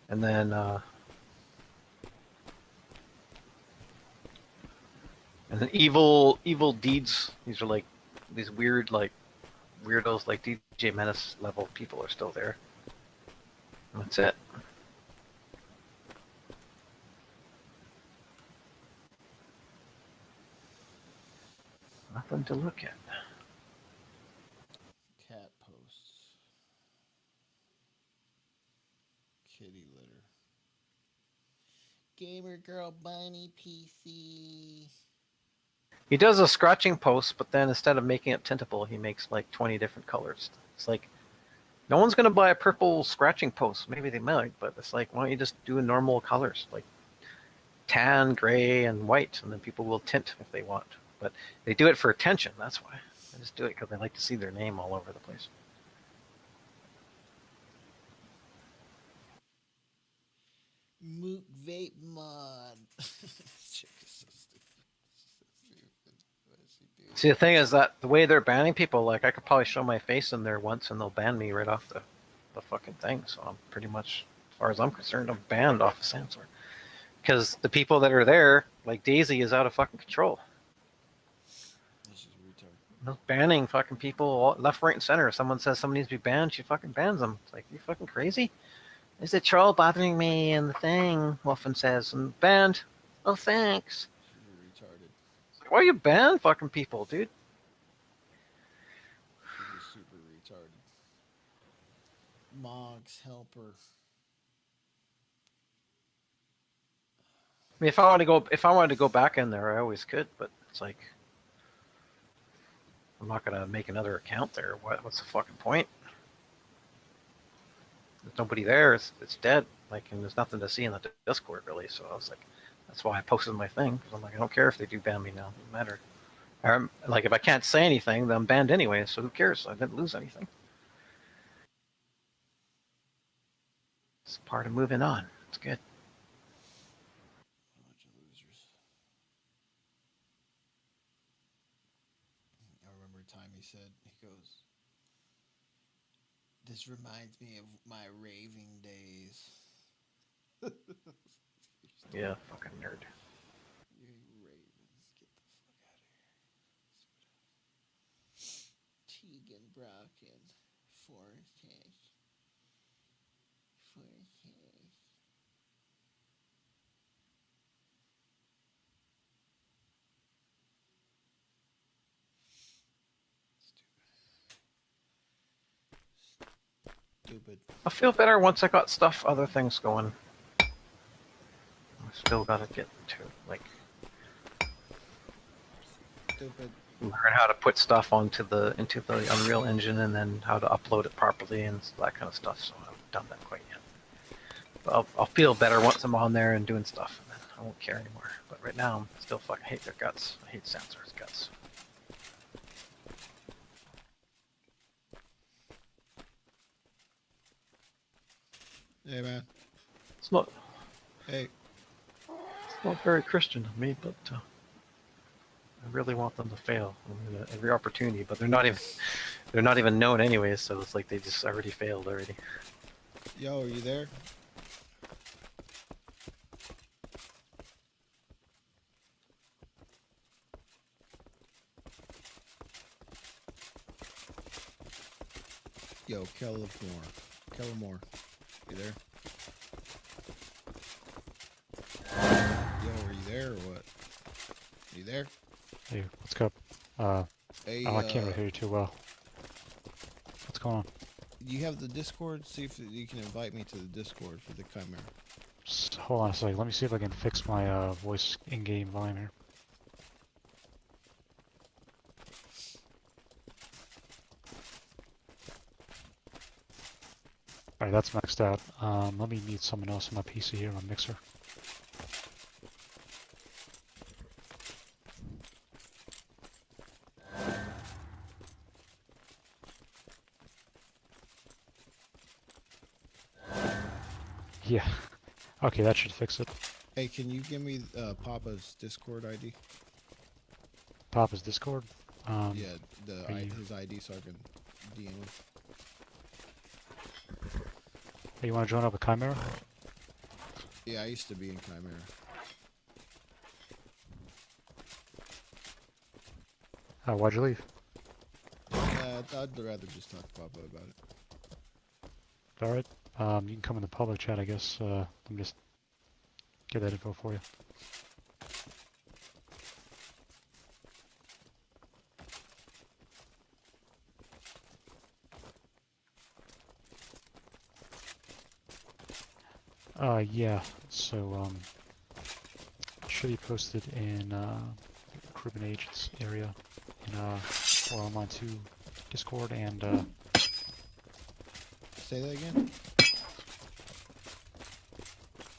And then evil deeds. These are like these weird like weirdos like DJ Menace level people are still there. And that's it. Nothing to look at. Cat posts. Kitty litter. Gamer girl bunny PC. He does a scratching post, but then instead of making it tintable, he makes like 20 different colors. It's like, no one's going to buy a purple scratching post. Maybe they might, but it's like, why don't you just do normal colors? Like tan, gray, and white, and then people will tint if they want. But they do it for attention, that's why. They just do it because they like to see their name all over the place. Moot vape mod. See, the thing is that the way they're banning people, like I could probably show my face in there once and they'll ban me right off the fucking thing. So I'm pretty much, as far as I'm concerned, I'm banned off of Sansar. Because the people that are there, like Daisy, is out of fucking control. This is retard. No banning fucking people left, right, and center. If someone says someone needs to be banned, she fucking bans them. It's like, you fucking crazy? Is a troll bothering me and the thing? Wolfen says, and banned. Oh, thanks. Super retarded. It's like, why you ban fucking people, dude? Super retarded. Mog's helper. I mean, if I wanted to go back in there, I always could, but it's like, I'm not gonna make another account there. What's the fucking point? There's nobody there. It's dead. Like, and there's nothing to see in the Discord really. So I was like, that's why I posted my thing. Because I'm like, I don't care if they do ban me now. It doesn't matter. Like, if I can't say anything, then I'm banned anyway. So who cares? I didn't lose anything. It's part of moving on. It's good. Bunch of losers. I remember a time he said, he goes, "This reminds me of my raving days." Yeah, fucking nerd. You ravens, get the fuck out of here. Tegan Brocken, Fortes. Stupid. I feel better once I got other things going. I still gotta get to, like, Stupid. learn how to put stuff into the Unreal Engine and then how to upload it properly and that kind of stuff. So I haven't done that quite yet. But I'll feel better once I'm on there and doing stuff, and then I won't care anymore. But right now, I'm still fucking hate their guts. I hate Sansor's guts. Hey man. It's not Hey. very Christian of me, but I really want them to fail every opportunity. But they're not even known anyway, so it's like they just already failed already. Yo, are you there? Yo, Kellamore. You there? Yo, are you there or what? You there? Hey, what's up? Hey, I can't really hear you too well. What's going on? you have the Discord? See if you can invite me to the Discord for the Chimera. Just hold on a second. Let me see if I can fix my voice in-game volume here. Alright, that's maxed out. Let me mute someone else on my PC here on Mixer. Yeah. Okay, that should fix it. Hey, can you give me Papa's Discord ID? Papa's Discord. Yeah, are you- his ID so I can DM him. Hey, you want to join up with Chimera? Yeah, I used to be in Chimera. Why'd you leave? I'd rather just talk to Papa about it. Alright. You can come in the public chat, I guess. Let me just get that info for you. Yeah. So, should be posted in recruitment agents area in or online 2 Discord and Say that again?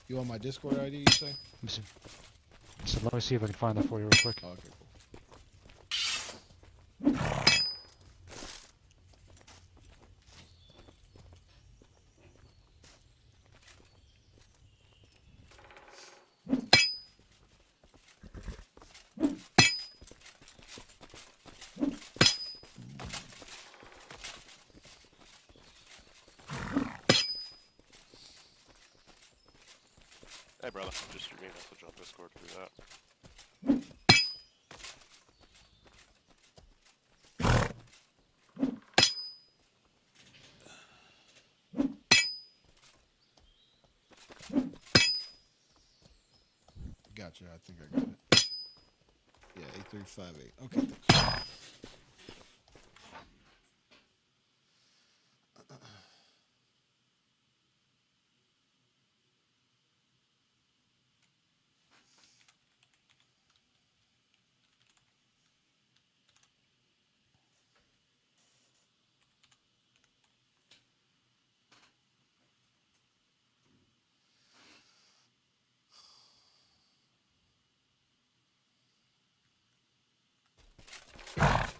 You want my Discord ID, you say? let me see. So let me see if I can find that for you real quick. Oh, okay, cool. Hey brother, just shoot me a message on Discord through that. Gotcha. I think I got it. Yeah, 8358. Okay. Thanks.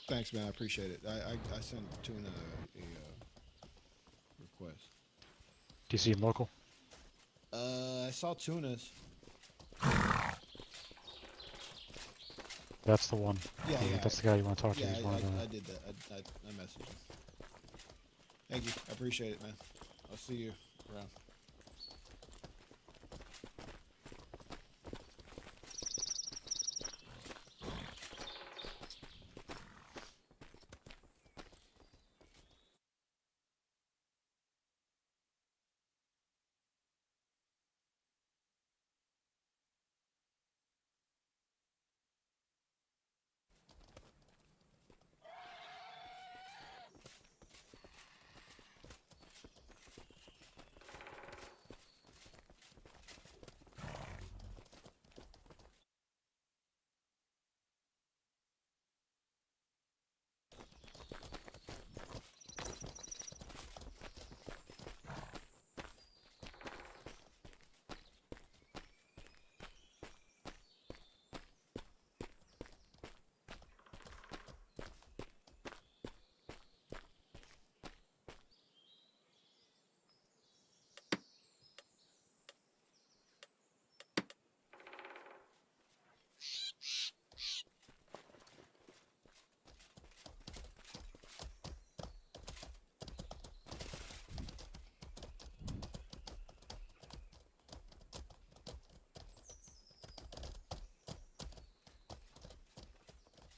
Thanks, man. I appreciate it. I sent Tuna a request. Do you see him local? I saw Tuna's. That's the one. Yeah, yeah. That's the guy you want to talk to. Yeah, He's one of the. I did that. I messaged him. Thank you. I appreciate it, man. I'll see you around.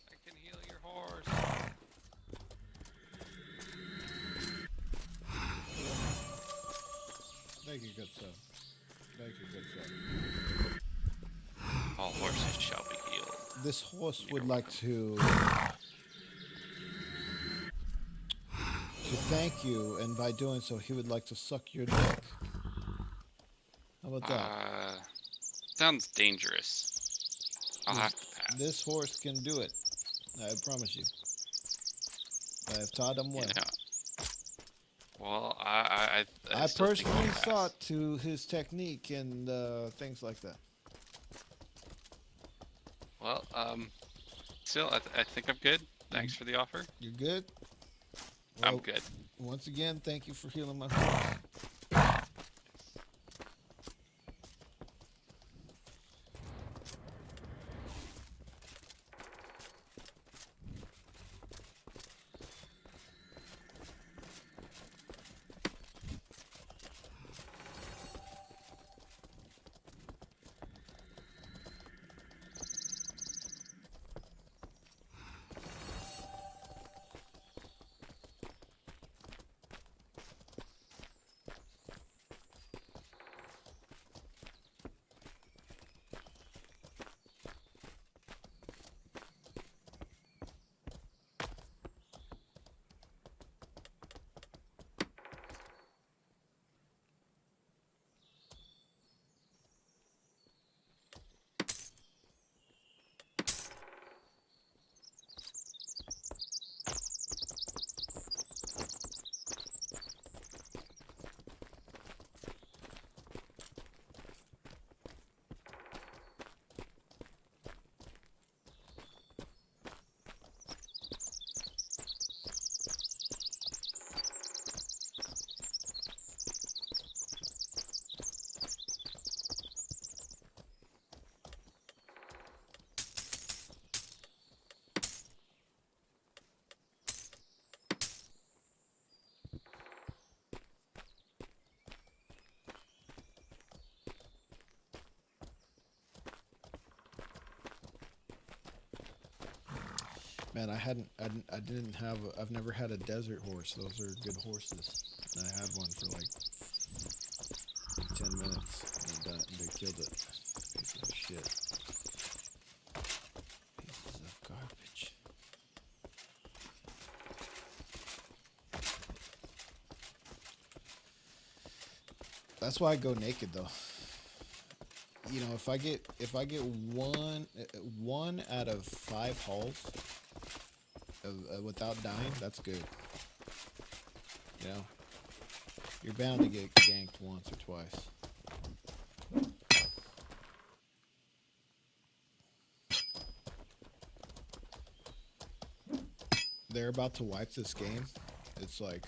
I can heal your horse. Thank you, good sir. Thank you, good sir. All horses shall be healed. This horse would like to thank you, and by doing so, he would like to suck your dick. How about that? Sounds dangerous. I'll have to pass. This horse can do it. I promise you. I have taught him well. Yeah. Well, I still think personally I'll pass. saw to his technique and things like that. Well, still, I think I'm good. Thanks for the offer. You good? I'm Well, good. once again, thank you for healing my horse. Man, I've never had a desert horse. Those are good horses. I had one for like 10 minutes. killed it. Piece of shit. Pieces of garbage. That's why I go naked though. You know, if I get one out of 5 hauls without dying, that's good. You know, you're bound to get ganked once or twice. They're about to wipe this game. It's like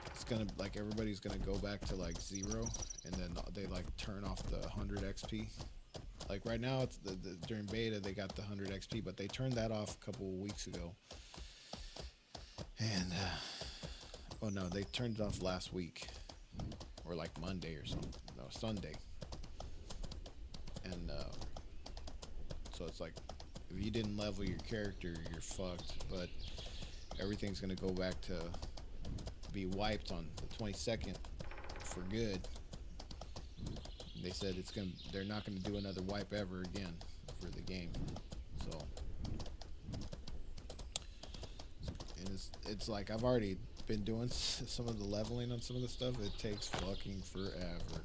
it's gonna, like, everybody's gonna go back to like 0, and then they like turn off the 100 XP. Like right now, it's during beta they got the 100 XP, but they turned that off a couple of weeks ago. And oh no, they turned it off last week, or like Monday or something. No, Sunday. And so it's like, if you didn't level your character, you're fucked. But everything's gonna go back to be wiped on the 22nd for good. They said they're not gonna do another wipe ever again for the game. So, and it's like, I've already been doing some of the leveling on some of the stuff. It takes fucking forever.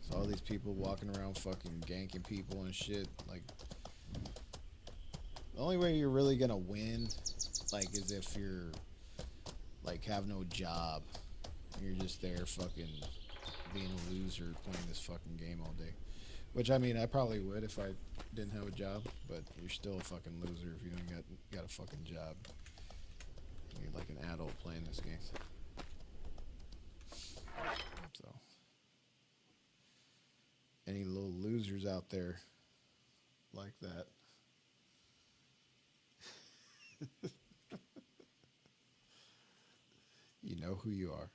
So all these people walking around fucking ganking people and shit. Like, the only way you're really gonna win, like, is if you're like have no job. You're just there fucking being a loser playing this fucking game all day. Which, I mean, I probably would if I didn't have a job, but you're still a fucking loser if you don't got a fucking job. You're like an adult playing this game. So, any little losers out there like that? You know who you are.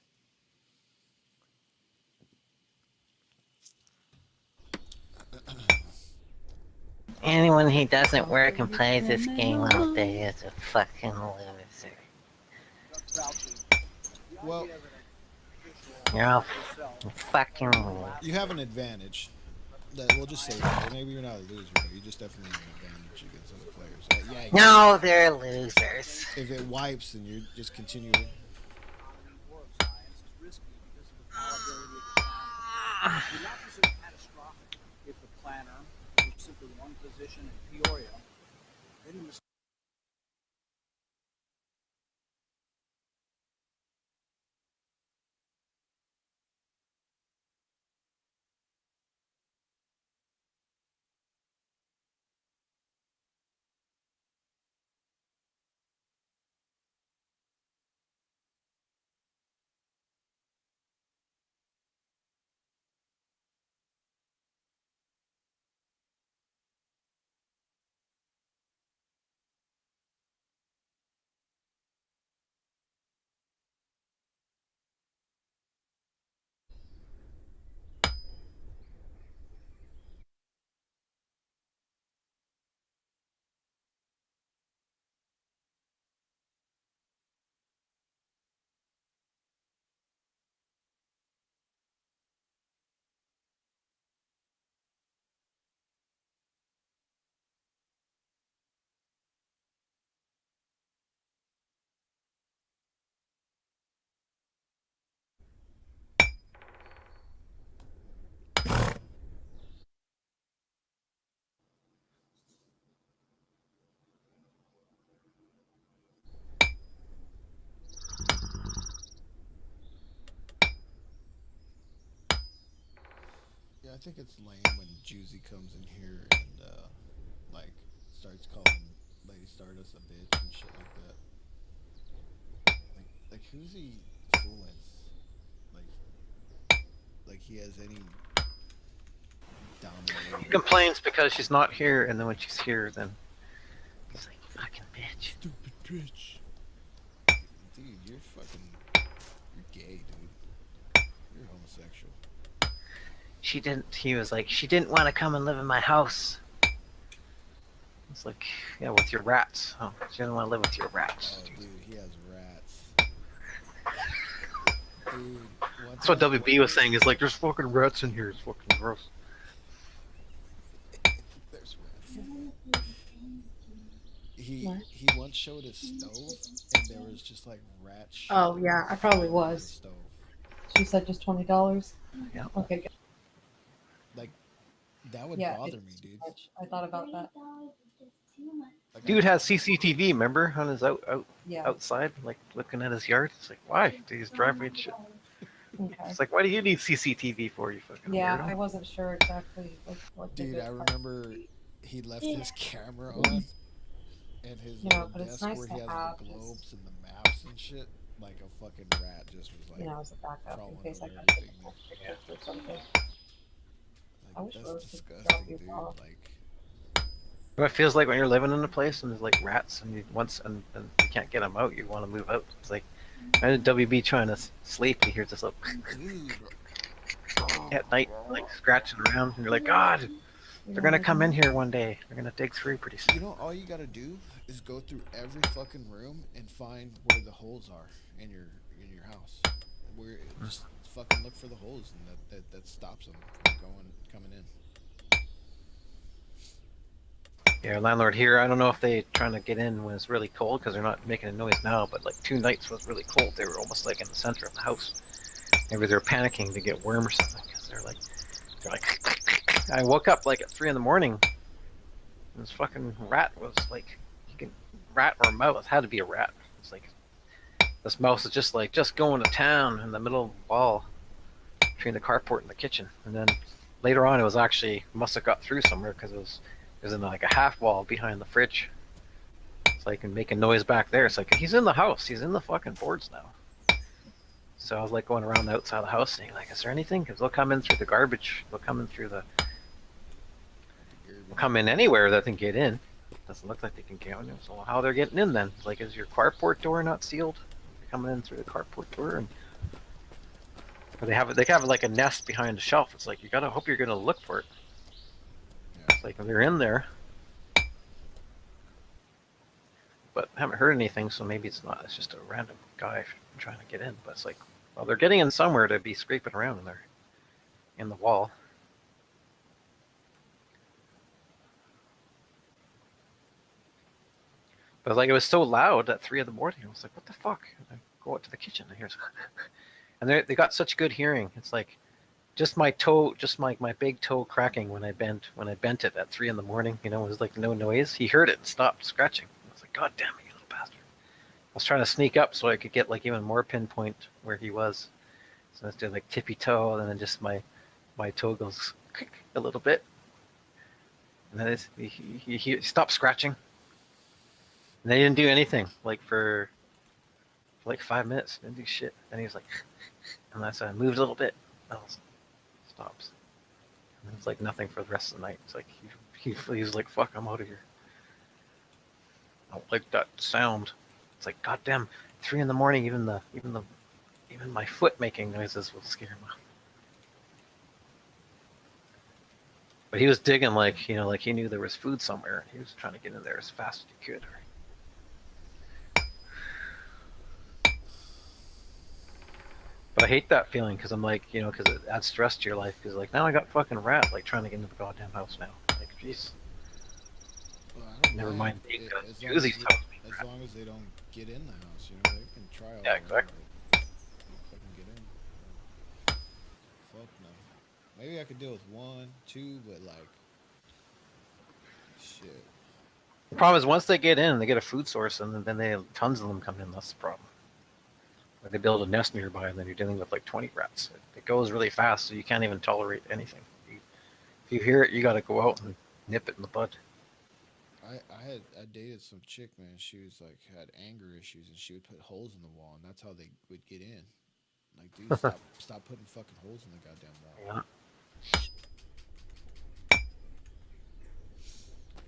Anyone who doesn't work and plays this game all day is a fucking loser. Well, You're all fucking losers. you have an advantage. We'll just say that. Maybe you're not a loser, but you just definitely have an advantage against other players. Yeah, No, they're losers. if it wipes, then you just continuing. If the planner was simply one position in Peoria, then he was Yeah, I think it's lame when Juicy comes in here and like starts calling Lady Stardust a bitch and shit like that. Like who's he fooling? Like he has any dominating. He complains because she's not here, and then when she's here, then he's like, fucking bitch. Stupid bitch. Dude, you're gay, dude. You're homosexual. He was like, she didn't want to come and live in my house. It's like, yeah, with your rats. Oh, she didn't want to live with your rats. Oh, dude, he has rats. Dude, one That's what WB was saying. Is like, there's fucking rats in here. It's fucking gross. There's he What? he once showed his stove, and there was just like rat shit. Oh yeah, I probably all over the was. stove. She said just $20. Yeah. Okay, good. Like that would Yeah, bother me, it's too dude. much. I thought about that. Like, Dude has CCTV. Remember on his Yeah. outside, like looking at his yard. It's like, why? He's driving and shit. Okay. It's like, why do you need CCTV for, you fucking Yeah, weirdo? I wasn't sure exactly like what the dude, good I part- remember he left his camera on, and his You know, little but it's desk nice where to he has have the just- globes and the maps and shit. Like a fucking rat just was like, you know, as a backup crawling in case I over got to everything. take pictures or something. I Like, wish that's Rose could drop disgusting, you dude. off. Like, What it feels like when you're living in a place and there's like rats and you and you can't get them out, you want to move out. It's like, I did WB trying to sleep, you hear this little dude. at night, like scratching around, and you're like, God, they're gonna come in here one day. They're gonna dig through pretty soon. You know, all you gotta do is go through every fucking room and find where the holes are in your house. Where just fucking look for the holes, and that stops them from coming in. Yeah, landlord here. I don't know if they trying to get in when it's really cold because they're not making a noise now. But like 2 nights was really cold. They were almost like in the center of the house. Maybe they're panicking to get worm or something because they're like. I woke up like at 3 in the morning. And this fucking rat was like, rat or mouse. It had to be a rat. It's like this mouse is just going to town in the middle of the wall between the carport and the kitchen. And then later on, it was actually must have got through somewhere because it was in like a half wall behind the fridge. It's like making noise back there. It's like he's in the house. He's in the fucking boards now. So I was like going around the outside of the house saying like, is there anything? Because they'll come in through the garbage. They'll come in through the. They'll come in anywhere that they can get in. Doesn't look like they can get in. So how they're getting in then? It's like, is your carport door not sealed? They're coming in through the carport door and. Or they have like a nest behind a shelf. It's like you gotta hope you're gonna look for it. It's like they're in there, but I haven't heard anything, so maybe it's not. It's just a random guy trying to get in. But it's like, well, they're getting in somewhere to be scraping around in there, in the wall. But like it was so loud at 3 in the morning. I was like, what the fuck? And I go out to the kitchen and here's, and they got such good hearing. It's like. Just my toe, just my big toe cracking when I bent it at 3 in the morning. You know, it was like no noise. He heard it and stopped scratching. I was like, God damn it, you little bastard! I was trying to sneak up so I could get like even more pinpoint where he was. So I was doing like tippy toe, and then just my toe goes click a little bit, and then he stopped scratching. And they didn't do anything like for like 5 minutes. Didn't do shit. Then he was like, and that's I moved a little bit. Stops. And it's like nothing for the rest of the night. It's like he's like, fuck, I'm out of here. I don't like that sound. It's like, goddamn, 3 in the morning, even my foot making noises will scare him off. But he was digging like, you know, like he knew there was food somewhere and he was trying to get in there as fast as he could. But I hate that feeling because I'm like, you know, because it adds stress to your life. Because like now I got fucking rat like trying to get into the goddamn house now. Like, jeez. Well, I don't Never mind being as long as Josie's they- house. As long as they don't get in the house, you know, they can try all Yeah, they want, exactly. but fucking get in. Fuck no. Maybe I could deal with 1, 2, but like, shit. The problem is once they get in, they get a food source, and then they have tons of them come in. That's the problem. Like they build a nest nearby, and then you're dealing with like 20 rats. It goes really fast, so you can't even tolerate anything. If you hear it, you got to go out and nip it in the bud. I dated some chick, man. She was like had anger issues, and she would put holes in the wall, and that's how they would get in. Like, dude, stop putting fucking holes in the goddamn wall. Yeah.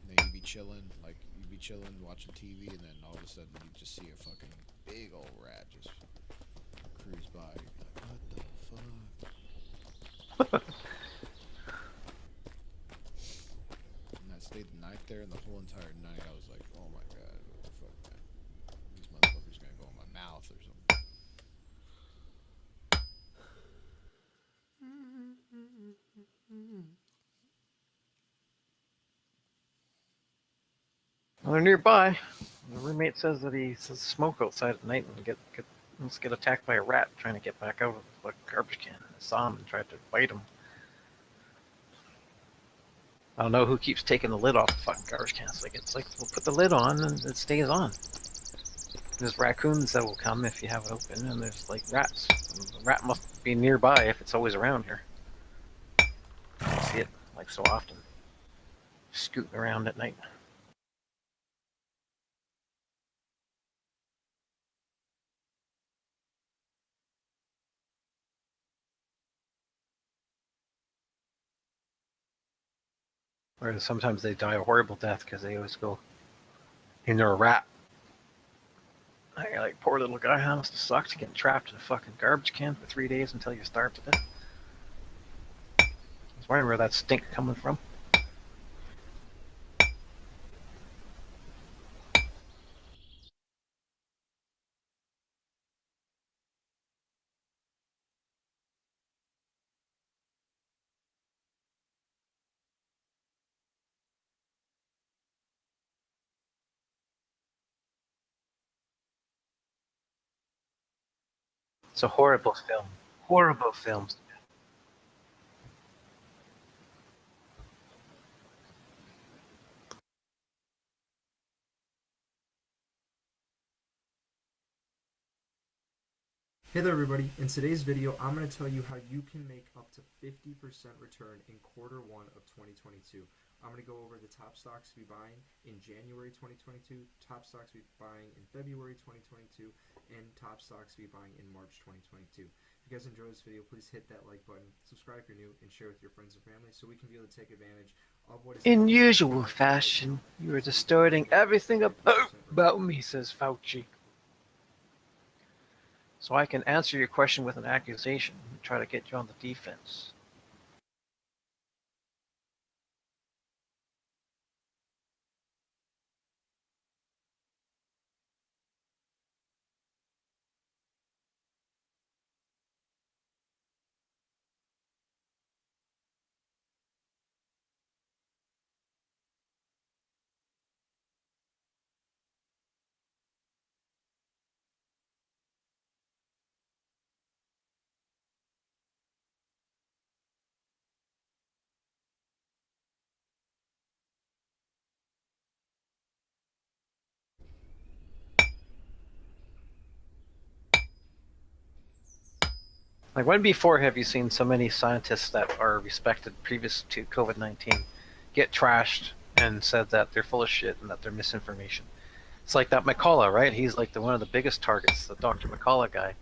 And then you'd be chilling watching TV, and then all of a sudden you just see a fucking big old rat just cruise by. You're like, what the fuck? And I stayed the night there, and the whole entire night I was like, oh my god, what the fuck, man? These motherfuckers gonna go in my mouth or something. Well, they're nearby. The roommate says that he says smoke outside at night and let's get attacked by a rat trying to get back out of the garbage can. I saw him and tried to bite him. I don't know who keeps taking the lid off the fucking garbage can. It's like we'll put the lid on and it stays on. There's raccoons that will come if you have it open, and there's like rats. And the rat must be nearby if it's always around here. I see it like so often, scooting around at night. Or sometimes they die a horrible death because they always go into a rat. Like, poor little guy, that must have sucked getting trapped in a fucking garbage can for 3 days until you starved to death. I was wondering where that stink coming from. It's a horrible film. Horrible films. Hey there everybody, in today's video I'm going to tell you how you can make up to 50% return in quarter 1 of 2022. I'm going to go over the top stocks to be buying in January 2022, top stocks to be buying in February 2022, and top stocks to be buying in March 2022. If you guys enjoyed this video, please hit that like button, subscribe if you're new, and share with your friends and family so we can be able to take advantage of what is... In usual fashion, you are distorting everything about me, says Fauci. So I can answer your question with an accusation and try to get you on the defense. Like, when before have you seen so many scientists that are respected previous to COVID-19 get trashed and said that they're full of shit and that they're misinformation? It's like that McCullough, right? He's like one of the biggest targets, the Dr. McCullough guy.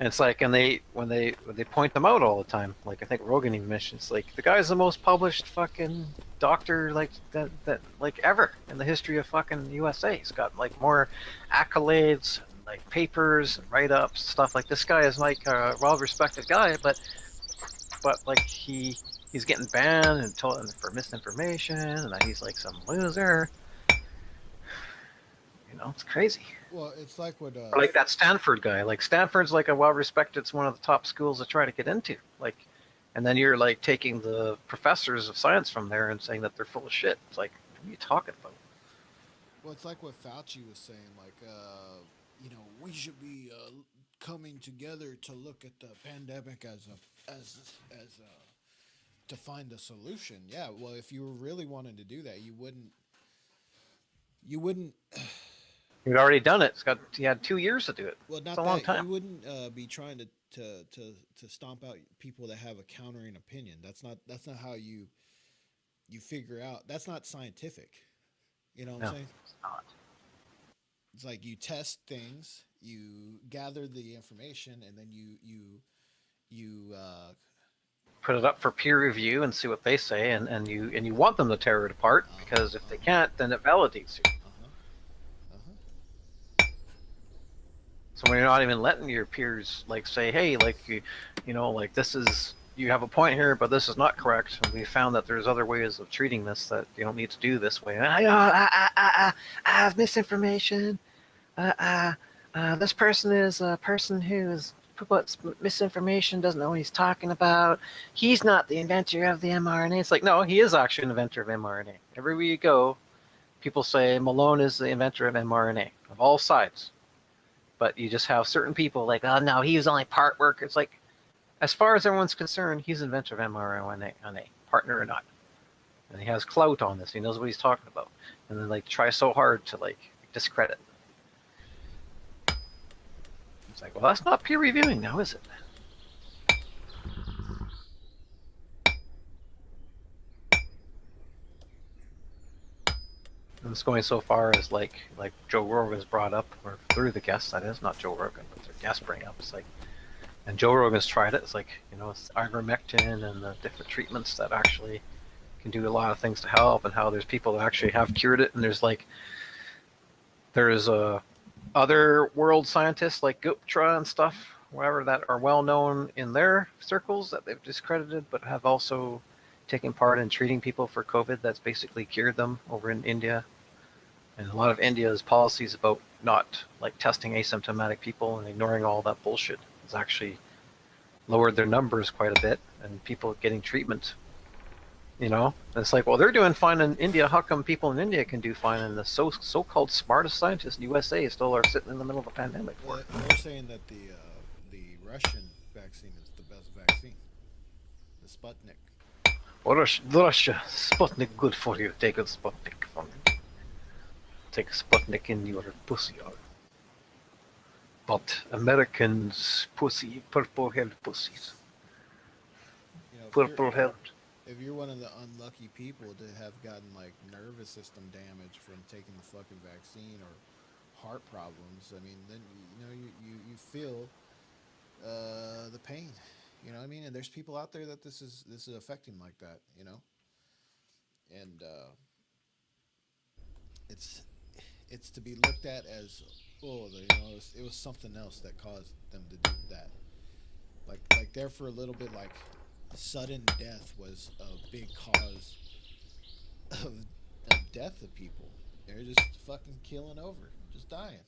And it's like, and when they point them out all the time, like I think Rogan even mentions, like, the guy's the most published fucking doctor like that like ever in the history of fucking USA. He's got like more accolades, like papers and write-ups, stuff like this guy is like a well-respected guy, but like he's getting banned and told for misinformation, and that he's like some loser. You know, it's crazy. Well, it's like what Or like that Stanford guy. Like Stanford's like a well-respected, it's one of the top schools to try to get into. Like, and then you're like taking the professors of science from there and saying that they're full of shit. It's like, what are you talking about? Well, it's like what Fauci was saying, like, you know, we should be coming together to look at the pandemic as to find a solution. Yeah, well, if you really wanted to do that, you wouldn't. You'd already done it. He had 2 years to do it. Well, not it's a long that time. you wouldn't be trying to stomp out people that have a countering opinion. That's not how you figure out. That's not scientific. You know what I'm saying? It's not. It's like you test things, you gather the information, and then you put it up for peer review and see what they say, and you want them to tear it apart, because if they can't, then it validates you. So when you're not even letting your peers like say, hey, like you know, like this is, you have a point here, but this is not correct, and we found that there's other ways of treating this that you don't need to do this way. I have misinformation. This person is a person who is puts misinformation, doesn't know what he's talking about. He's not the inventor of the mRNA. It's like, no, he is actually an inventor of mRNA. Everywhere you go, people say Malone is the inventor of mRNA, of all sides. But you just have certain people like, oh no, he was only part worker. It's like, as far as everyone's concerned, he's the inventor of mRNA, partner or not. And he has clout on this. He knows what he's talking about. And then like try so hard to like discredit. It's like, well, that's not peer reviewing now, is it? And it's going so far as like Joe Rogan's brought up, or through the guests, that is, not Joe Rogan, but their guests bring up. It's like, and Joe Rogan's tried it. It's like, you know, it's ivermectin and the different treatments that actually can do a lot of things to help, and how there's people that actually have cured it. And there's like, there's other world scientists like Gupta and stuff, whatever, that are well known in their circles that they've discredited, but have also taken part in treating people for COVID that's basically cured them over in India. And a lot of India's policies about not like testing asymptomatic people and ignoring all that bullshit has actually lowered their numbers quite a bit, and people getting treatment. You know, and it's like, well, they're doing fine in India. How come people in India can do fine, and the so-called smartest scientists in USA still are sitting in the middle of a pandemic? They're saying that the Russian vaccine is the best vaccine, the Sputnik. Well, Russia, Sputnik good for you. Take a Sputnik from me. Take a Sputnik in your pussy. But Americans, pussy, purple-haired pussies. You know, Purple-haired. If you're one of the unlucky people to have gotten like nervous system damage from taking the fucking vaccine, or heart problems, I mean, then you know you feel the pain. You know what I mean? And there's people out there that this is affecting like that. You know, and it's to be looked at as, oh, you know, it was something else that caused them to do that. Like there for a little bit, like sudden death was a big cause of death of people. They're just fucking killing over, just dying.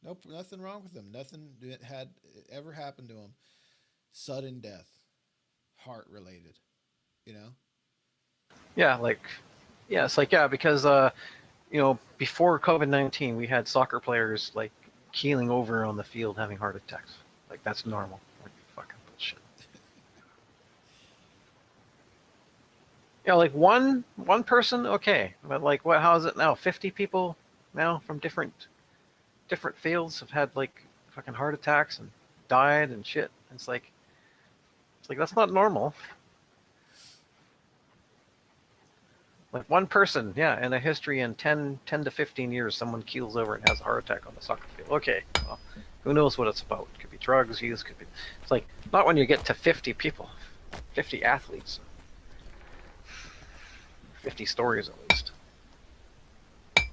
Nope, nothing wrong with them. Nothing had ever happened to them. Sudden death, heart related. You know? Yeah, like, yeah, it's like, yeah, because you know, before COVID-19, we had soccer players like keeling over on the field having heart attacks. Like, that's normal. Like, fucking bullshit. Yeah, like one person, okay, but like, what? How is it now? 50 people now from different fields have had like fucking heart attacks and died and shit. It's like that's not normal. Like one person, yeah, in a history in 10 to 15 years, someone keels over and has a heart attack on the soccer field. Okay, well, who knows what it's about? Could be drugs use, could be. It's like not when you get to 50 people, 50 athletes. 50 stories at least. It'd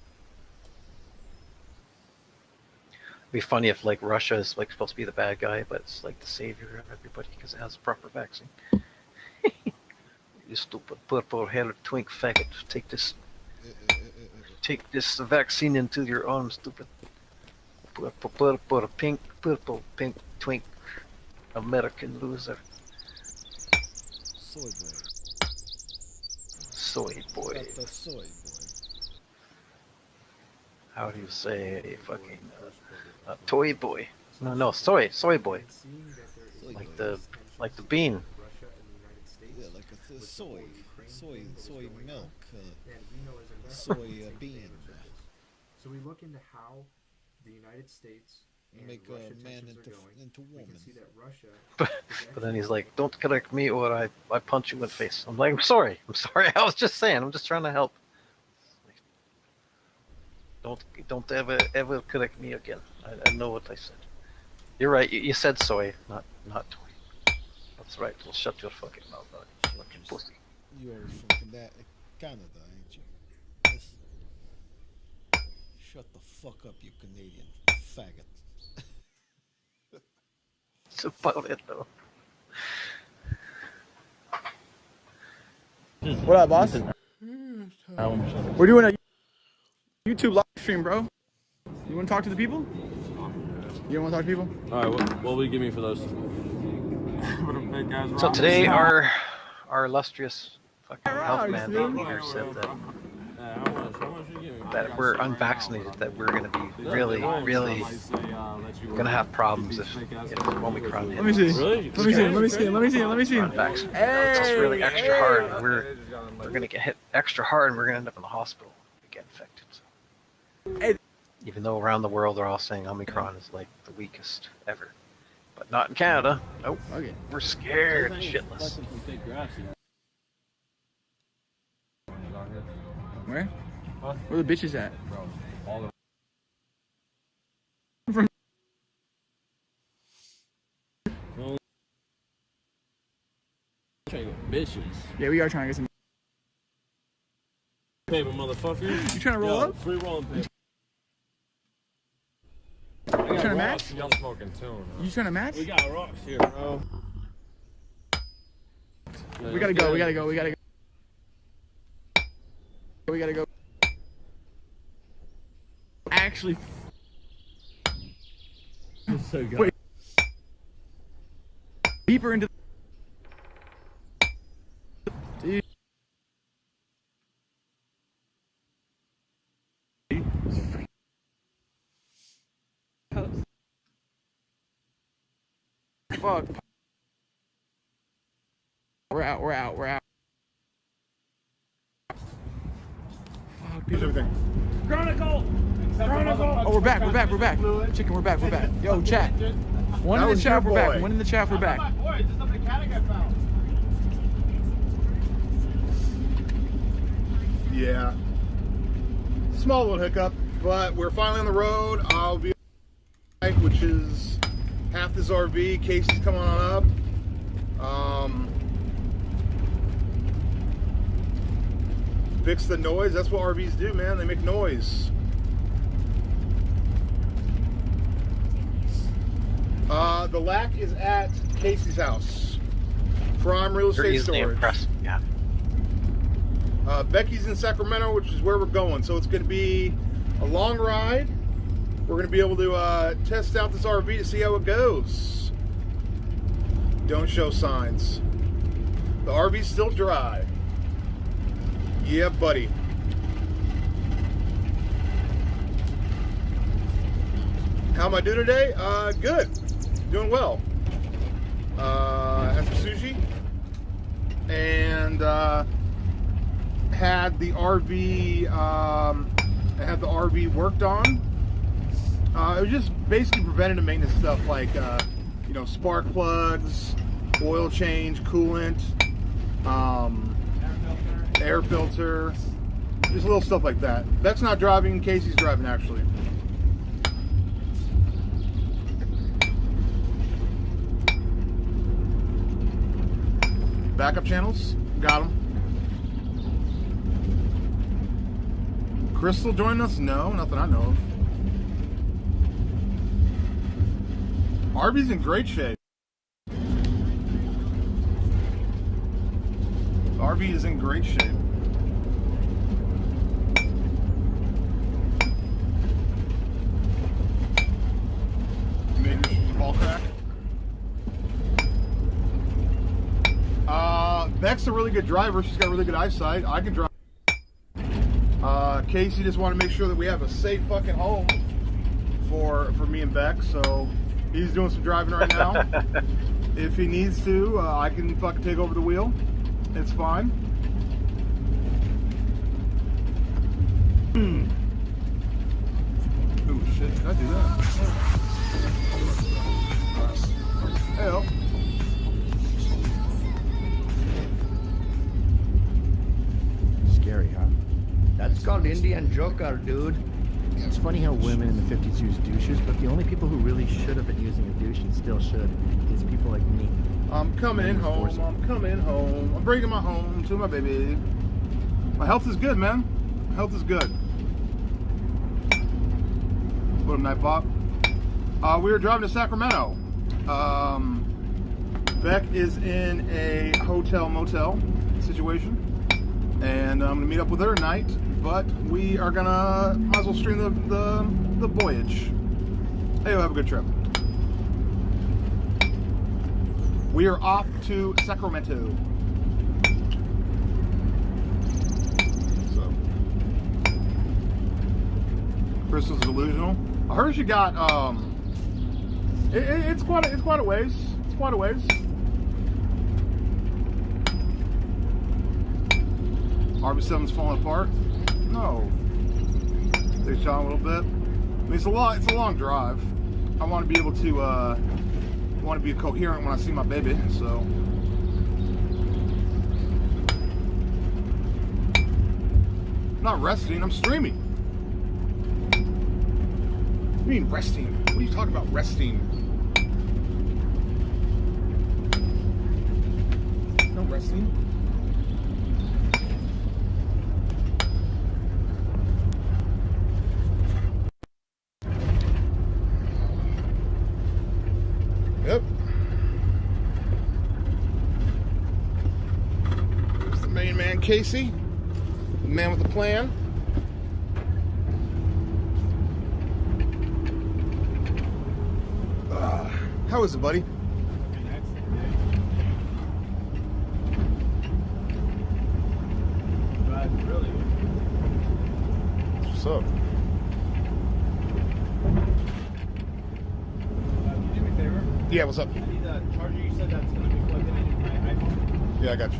be funny if like Russia is like supposed to be the bad guy, but it's like the savior of everybody because it has a proper vaccine. You stupid purple-haired twink faggot! Take this vaccine into your arm, stupid purple pink twink American loser. Soy boy. Got the soy boy. How do you say fucking toy boy? No, soy boy. Like the bean. Yeah, like a soy milk, soy bean. So we look into how the United States and Make Russia a man tensions are going. into We woman. can see that Russia But then he's like, "Don't correct me, or I punch you in the face." I'm like, "I'm sorry. I was just saying. I'm just trying to help. Don't ever correct me again. I know what I said. You're right. You said soy, not toy. That's right. Well, shut your fucking mouth, fucking pussy." You are from Canada, ain't you? Yes. Shut the fuck up, you Canadian faggot. It's about it though. What up, Boston? We're doing a YouTube live stream, bro. You want to talk to the people? You want to talk to people? All right, what will you give me for those? So today, our illustrious fucking health man here said that How much you give me? that if we're unvaccinated, that we're going to be really, really going to have problems if Omicron hits. Let me see. Let me see. Let me see. Let me see. Let me see. Unvaccinated. It's just really extra hard. And we're going to get hit extra hard, and we're going to end up in the hospital if we get infected. So. Even though around the world they're all saying Omicron is like the weakest ever, but not in Canada. Nope. Okay. We're scared shitless. Where? Where the bitches at? Bitches. Yeah, we are trying to get some. Paper motherfuckers. You trying to roll up? Free rolling paper. You trying to match? Y'all smoking too. You trying to match? We got rocks here, bro. We gotta go. We gotta go. We gotta go. We gotta go. Actually. So good. Wait. Deeper into. Dude. Fuck. We're out. We're out. We're out. Fuck, dude. Everything. Chronicle. Oh, we're back. We're back. We're back. Chicken, we're back. We're back. Yo, chat. One in the chat. We're back. One in the chat. We're back. Yeah. Small little hiccup, but we're finally on the road. I'll be which is half this RV. Casey's coming on up. Fix the noise. That's what RVs do, man. They make noise. The LAC is at Casey's house. Prime Real They're Estate easily Storage. impressed. Yeah. Becky's in Sacramento, which is where we're going. So it's going to be a long ride. We're going to be able to test out this RV to see how it goes. Don't show signs. The RV's still dry. Yeah, buddy. How am I doing today? Good. Doing well. Had some sushi. And had the RV worked on. It was just basically preventative maintenance stuff like you know, spark plugs, oil change, coolant, air filter, just little stuff like that. That's not driving. Casey's driving actually. Backup channels, got them. Crystal joining us? No, nothing I know of. RV's in great shape. RV is in great shape. Maybe ball crack. Beck's a really good driver. She's got really good eyesight. I can drive. Casey just want to make sure that we have a safe fucking home for me and Beck, so he's doing some driving right now. If he needs to, I can fucking take over the wheel. It's fine. Oh shit, did I do that? Hey-o. Scary, huh? That's called Indian Joker, dude. It's funny how women in the 50s use douches, but the only people who really should have been using a douche and still should is people like me. I'm coming home. I'm coming home. I'm bringing my home to my baby. My health is good, man. My health is good. What up, Nightbot? We were driving to Sacramento. Beck is in a hotel motel situation, and I'm gonna meet up with her tonight. But we are gonna might as well stream the voyage. Hey, we'll have a good trip. We are off to Sacramento. So Crystal's delusional. I heard she got it's quite a ways. It's quite a ways. RB7's falling apart. No. They shot a little bit. I mean, it's a long drive. I want to be able to be coherent when I see my baby. So. I'm not resting. I'm streaming. What do you mean resting? What are you talking about resting? No resting. Yep. There's the main man, Casey. The man with the plan. How is it, buddy? Really? What's up? Can you do me a favor? Yeah, what's up? I need that charger you said that's going to be plugged in my iPhone. Yeah, I got you.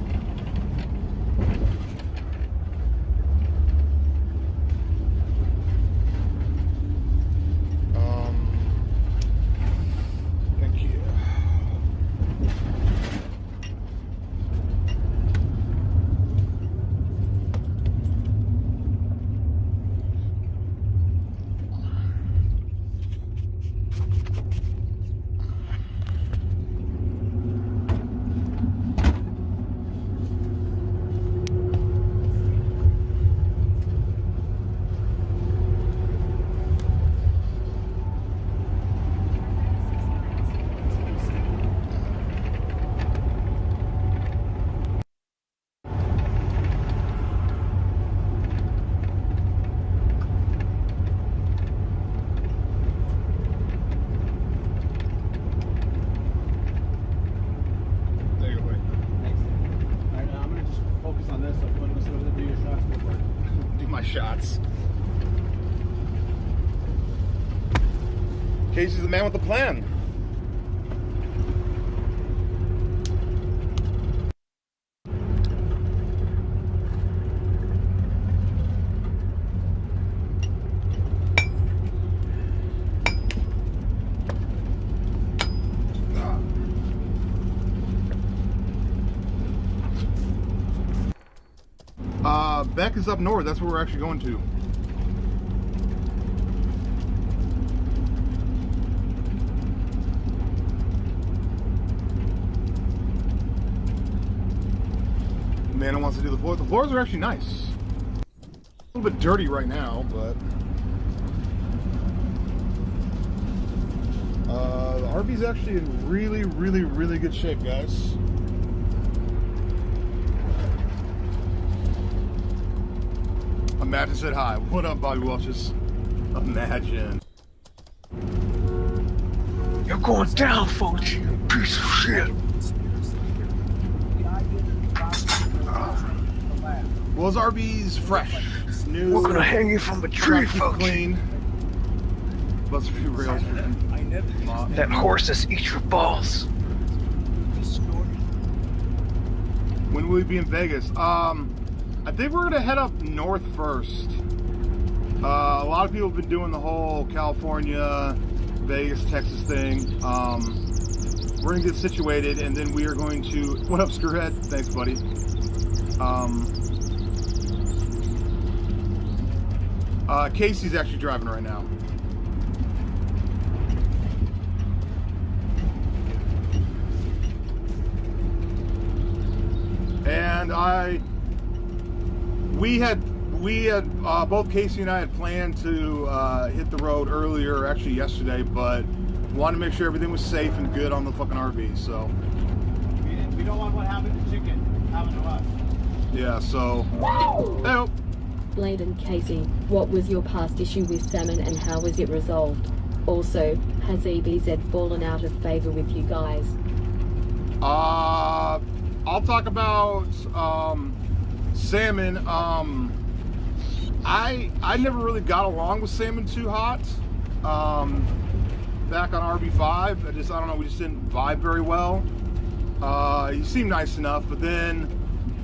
Thank you. There you go, buddy. Thanks. Alright, I'm going to just focus on this. So if you want to go over there, do your shots, go for it. Do my shots. Casey's the man with the plan. Beck is up north. That's where we're actually going to. Amanda wants to do the floor. The floors are actually nice. A little bit dirty right now, but the RV's actually in really, really, really good shape, guys. Imagine said hi. What up, Bobby Welches? Imagine. You're going down, folks, you piece of shit. Well, his RV's fresh. It's new. We're gonna hang you from a tree, folks. Clean. Bust a few rails for him. That horses eat your balls. When will we be in Vegas? I think we're gonna head up north first. A lot of people have been doing the whole California, Vegas, Texas thing. We're gonna get situated, and then we are going to. What up, Screwhead? Thanks, buddy. Casey's actually driving right now. And we had both Casey and I had planned to hit the road earlier, actually yesterday, but wanted to make sure everything was safe and good on the fucking RV. So We don't want what happened to Chicken happen to us. yeah, so help. Blade and Casey, what was your past issue with Salmon and how was it resolved? Also, has EBZ fallen out of favor with you guys? I'll talk about Salmon. I never really got along with Salmon too hot. Back on RB5, I don't know, we just didn't vibe very well. He seemed nice enough, but then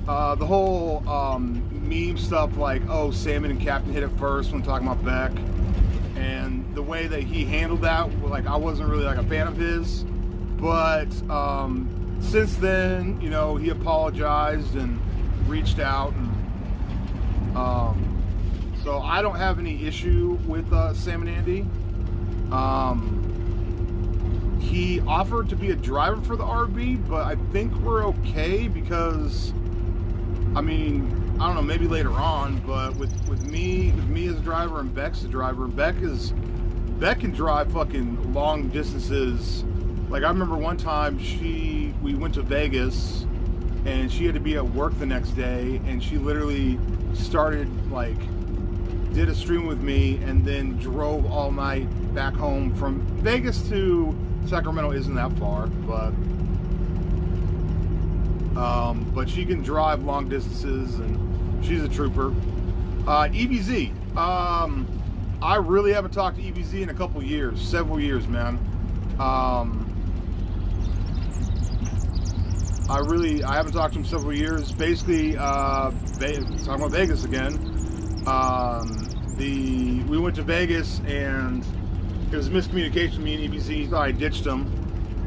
the whole meme stuff like, oh, Salmon and Captain hit it first when talking about Beck, and the way that he handled that, like, I wasn't really like a fan of his. But since then, you know, he apologized and reached out, and so I don't have any issue with Salmon Andy. He offered to be a driver for the RB, but I think we're okay because, I mean, I don't know, maybe later on, but with me as a driver and Beck's a driver, Beck can drive fucking long distances. Like, I remember one time we went to Vegas and she had to be at work the next day, and she literally started, like, did a stream with me and then drove all night back home. From Vegas to Sacramento isn't that far, but she can drive long distances and she's a trooper. EBZ, I really haven't talked to EBZ in a couple years, several years, man. I haven't talked to him several years. Basically, talking about Vegas again. We went to Vegas and it was miscommunication with me and EBZ. He thought I ditched him,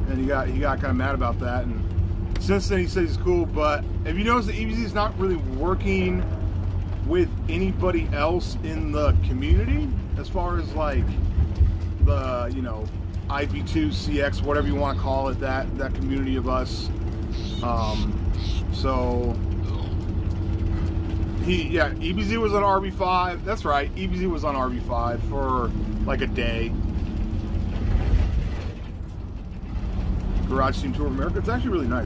and he got kind of mad about that. And since then, he says he's cool. But have you noticed that EBZ is not really working with anybody else in the community as far as like the, you know, IB2, CX, whatever you want to call it, that community of us. So EBZ was on RB5. That's right, EBZ was on RB5 for like a day. Garage Team Tour of America. It's actually really nice.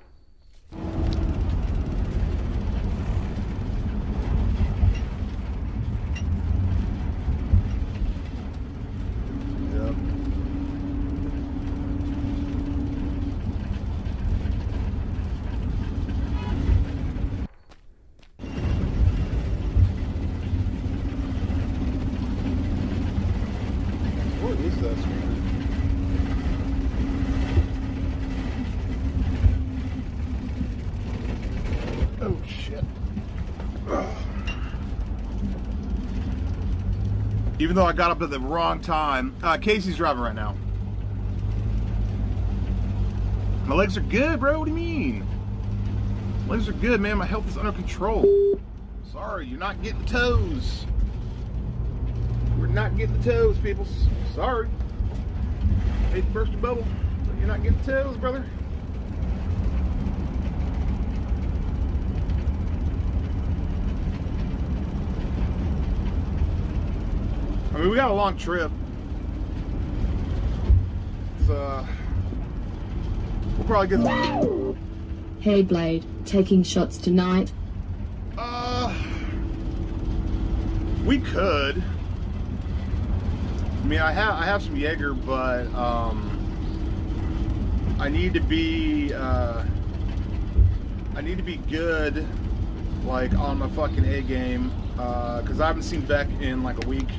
What is that speaker? Oh shit. Ugh. Even though I got up at the wrong time, Casey's driving right now. My legs are good, bro. What do you mean? Legs are good, man. My health is under control. Sorry, you're not getting toes. We're not getting the toes, people. Sorry. Hate to burst your bubble, but you're not getting toes, brother. I mean, we got a long trip. It's, we'll probably get some... Hey Blade, taking shots tonight? We could. I mean, I have some Jaeger, but I need to be good, like, on my fucking A game, because I haven't seen Beck in like a week,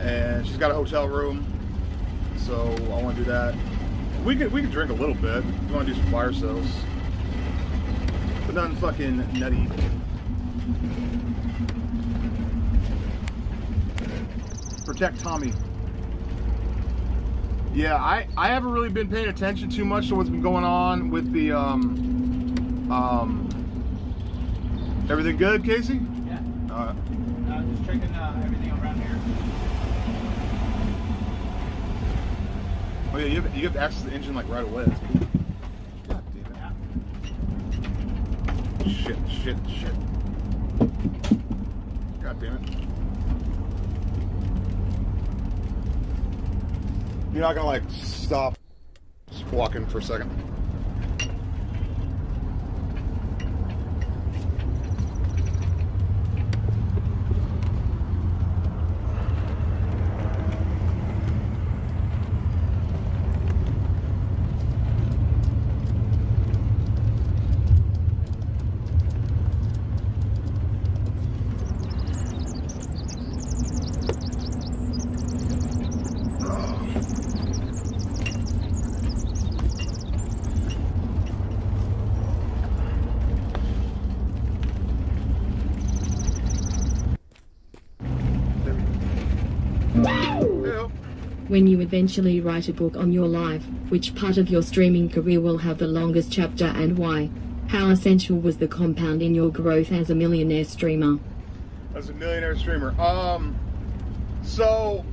and she's got a hotel room, so I want to do that. We could drink a little bit. We want to do some fire sales, but nothing fucking nutty. Protect Tommy. Yeah, I haven't really been paying attention too much to what's been going on with the everything good, Casey? Yeah. Just checking everything around here. Oh yeah, you have to access the engine like right away. That's cool. God damn it. Shit. God damn it. You're not gonna like stop walking for a second. When you eventually write a book on your life, which part of your streaming career will have the longest chapter and why? How essential was the compound in your growth as a millionaire streamer? As a millionaire streamer. So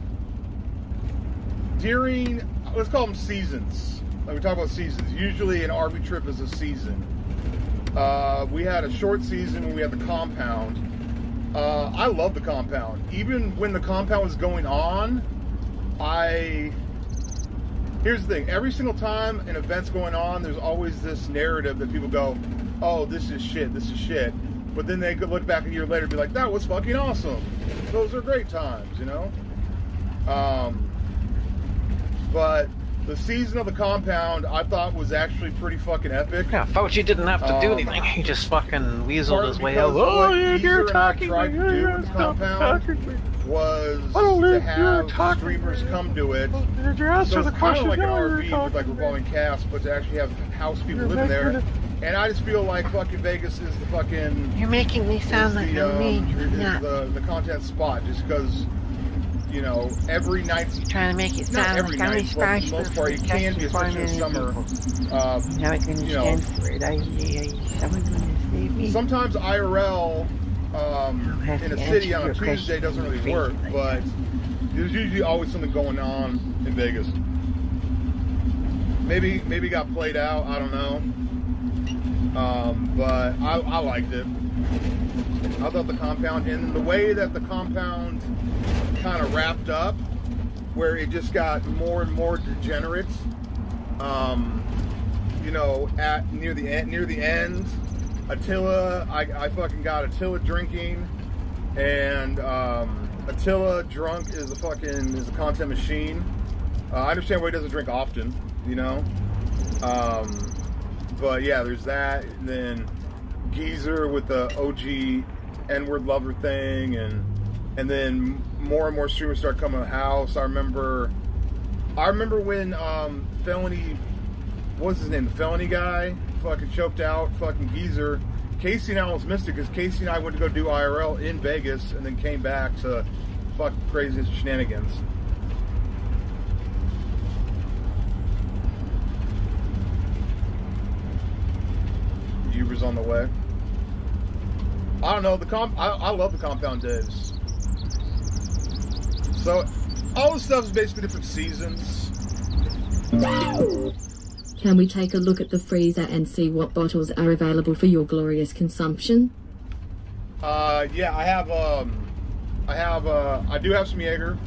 during, let's call them seasons. Like we talk about seasons. Usually an RV trip is a season. We had a short season when we had the compound. I love the compound. Even when the compound was going on, here's the thing. Every single time an event's going on, there's always this narrative that people go, oh, this is shit, this is shit. But then they could look back a year later and be like, that was fucking awesome. Those are great times, you know? But the season of the compound, I thought was actually pretty fucking epic. Yeah, Fauci didn't have to do anything. He just fucking weaseled his way out. Oh, you're talking. Tried to do with the compound was to have streamers come to it. Did you answer So the it's kind of question? like an No, RV you're with like revolving cast, but to actually have house people living there. And I just feel like fucking Vegas is the fucking. You're making me sound like I'm mean. Is the content spot, just because, you know, every night. You're trying to make it Not sound every like I'm night, but for the responsible most part, you can be, especially in the summer. Now I can you know, stand for it. Someone's going to save me. Sometimes IRL in a city on a Tuesday doesn't really work, but there's usually always something going on in Vegas. Maybe got played out, I don't know. But I liked it. I thought the compound, and the way that the compound kind of wrapped up, where it just got more and more degenerate. You know, near the end, Attila, I fucking got Attila drinking, and Attila drunk is a content machine. I understand why he doesn't drink often, you know. But yeah, there's that, and then Geezer with the OG N-word lover thing, and then more and more streamers start coming to the house. I remember when Felony, what was his name, the Felony guy, fucking choked out fucking Geezer. Casey and I almost missed it because Casey and I went to go do IRL in Vegas and then came back to fucking crazy shenanigans. Uber's on the way. I don't know, I love the compound days. So all the stuff is basically different seasons. Can we take a look at the freezer and see what bottles are available for your glorious consumption? Yeah, I do have some Jaeger.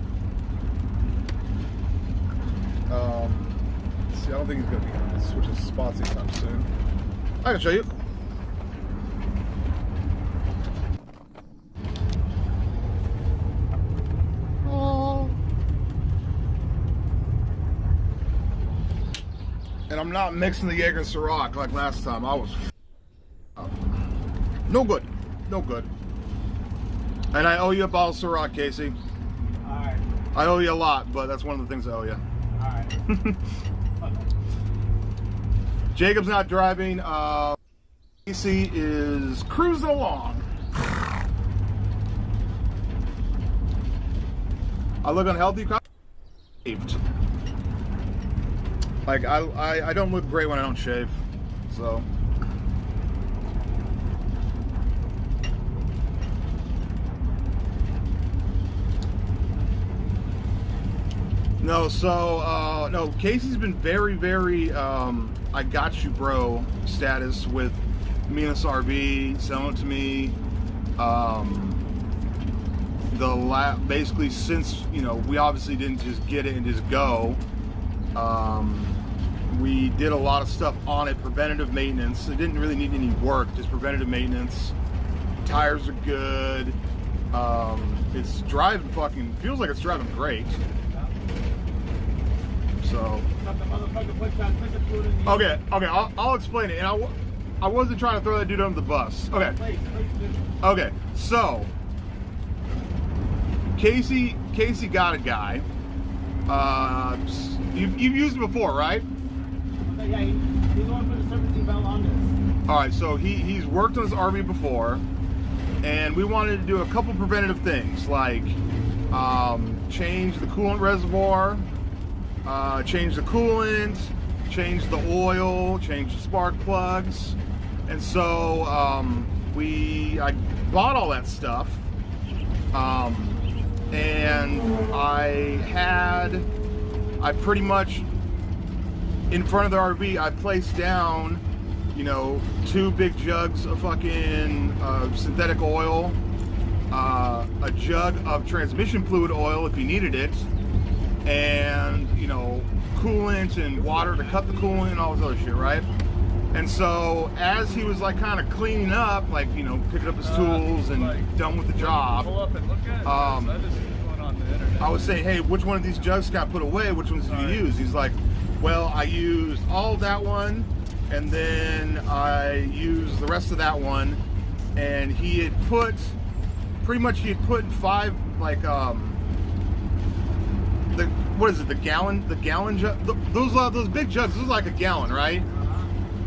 Let's see, I don't think he's gonna be switching spots anytime soon. I can show you. And I'm not mixing the Jaeger and Ciroc like last time. I was no good. No good. And I owe you a bottle of Ciroc, Casey. Alright. I owe you a lot, but that's one of the things I owe you. Alright. Jacob's not driving. Casey is cruising along. I look unhealthy. Like I don't look great when I don't shave, so. No, so no, Casey's been very I got you bro status with me and this RV, selling it to me. Basically since, you know, we obviously didn't just get it and just go. We did a lot of stuff on it, preventative maintenance. It didn't really need any work, just preventative maintenance. Tires are good. It's driving feels like it's driving great. So, okay, I'll explain it. And I wasn't trying to throw that dude under the bus. Okay, so Casey got a guy. You've used it before, right? Yeah, he's going for the 17 bell on this. All right, so he's worked on his RV before, and we wanted to do a couple preventative things, like change the coolant reservoir, change the coolant, change the oil, change the spark plugs. And so I bought all that stuff. And I pretty much, in front of the RV, I placed down, 2 big jugs of fucking synthetic oil, a jug of transmission fluid oil if you needed it, and, coolant and water to cut the coolant and all this other shit, right? And so as he was like kind of cleaning up, like, picking up his tools and done with the job, I was saying, hey, which one of these jugs got put away? Which ones did you use? He's like, well, I used all of that one, and then I used the rest of that one. And he had put, pretty much he had put 5, like, the gallon jug? Those big jugs, this is like a gallon, right?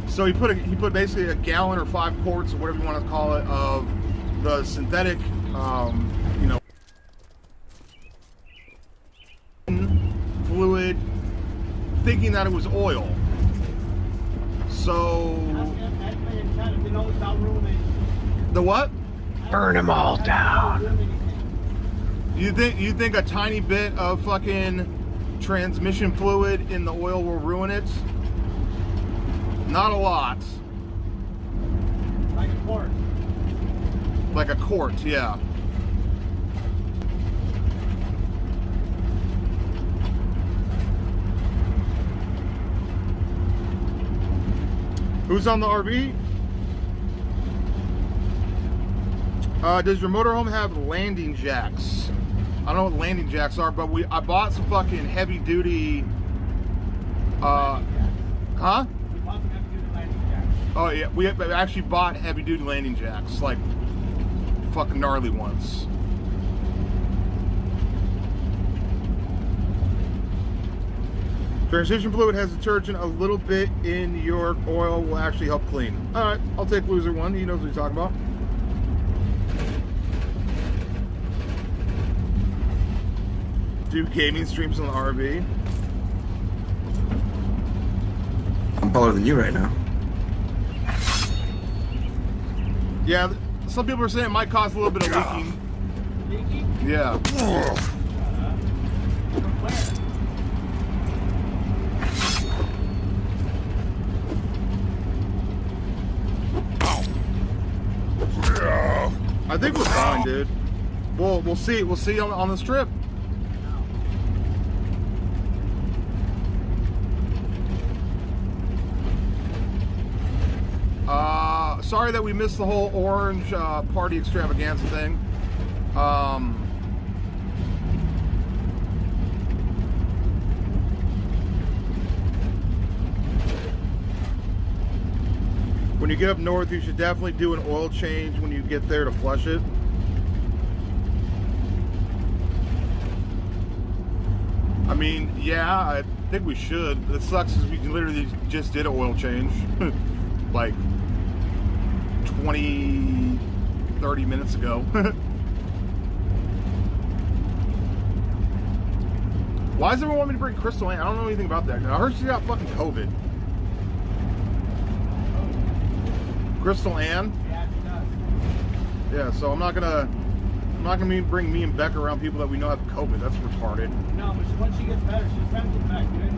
So he put basically a gallon or 5 quarts or whatever you want to call it of the synthetic, fluid, thinking that it was oil. So the what? Burn them all down. You think a tiny bit of fucking transmission fluid in the oil will ruin it? Not a lot. Like a quart. Like a quart, yeah. Who's on the RV? Does your motorhome have landing jacks? I don't know what landing jacks are, but I bought some fucking heavy duty. Huh? Oh yeah, we actually bought heavy duty landing jacks, like fucking gnarly ones. Transition fluid has detergent. A little bit in your oil will actually help clean. All right, I'll take loser one. He knows what he's talking about. Do gaming streams on the RV. I'm taller than you right now. Yeah, some people are saying it might cause a little bit of leaking. Leaking? Yeah. I think we're fine, dude. We'll see. We'll see on this trip. Sorry that we missed the whole orange party extravaganza thing. When you get up north, you should definitely do an oil change when you get there to flush it. I mean, yeah, I think we should. It sucks is we literally just did an oil change. Like 20, 30 minutes ago. Why does everyone want me to bring Crystal Ann? I don't know anything about that. I heard she got fucking COVID. Crystal Ann? Yeah, she does. Yeah, so I'm not gonna bring me and Beck around people that we know have COVID. That's retarded. No, but once she gets better, she's trying to get back, dude.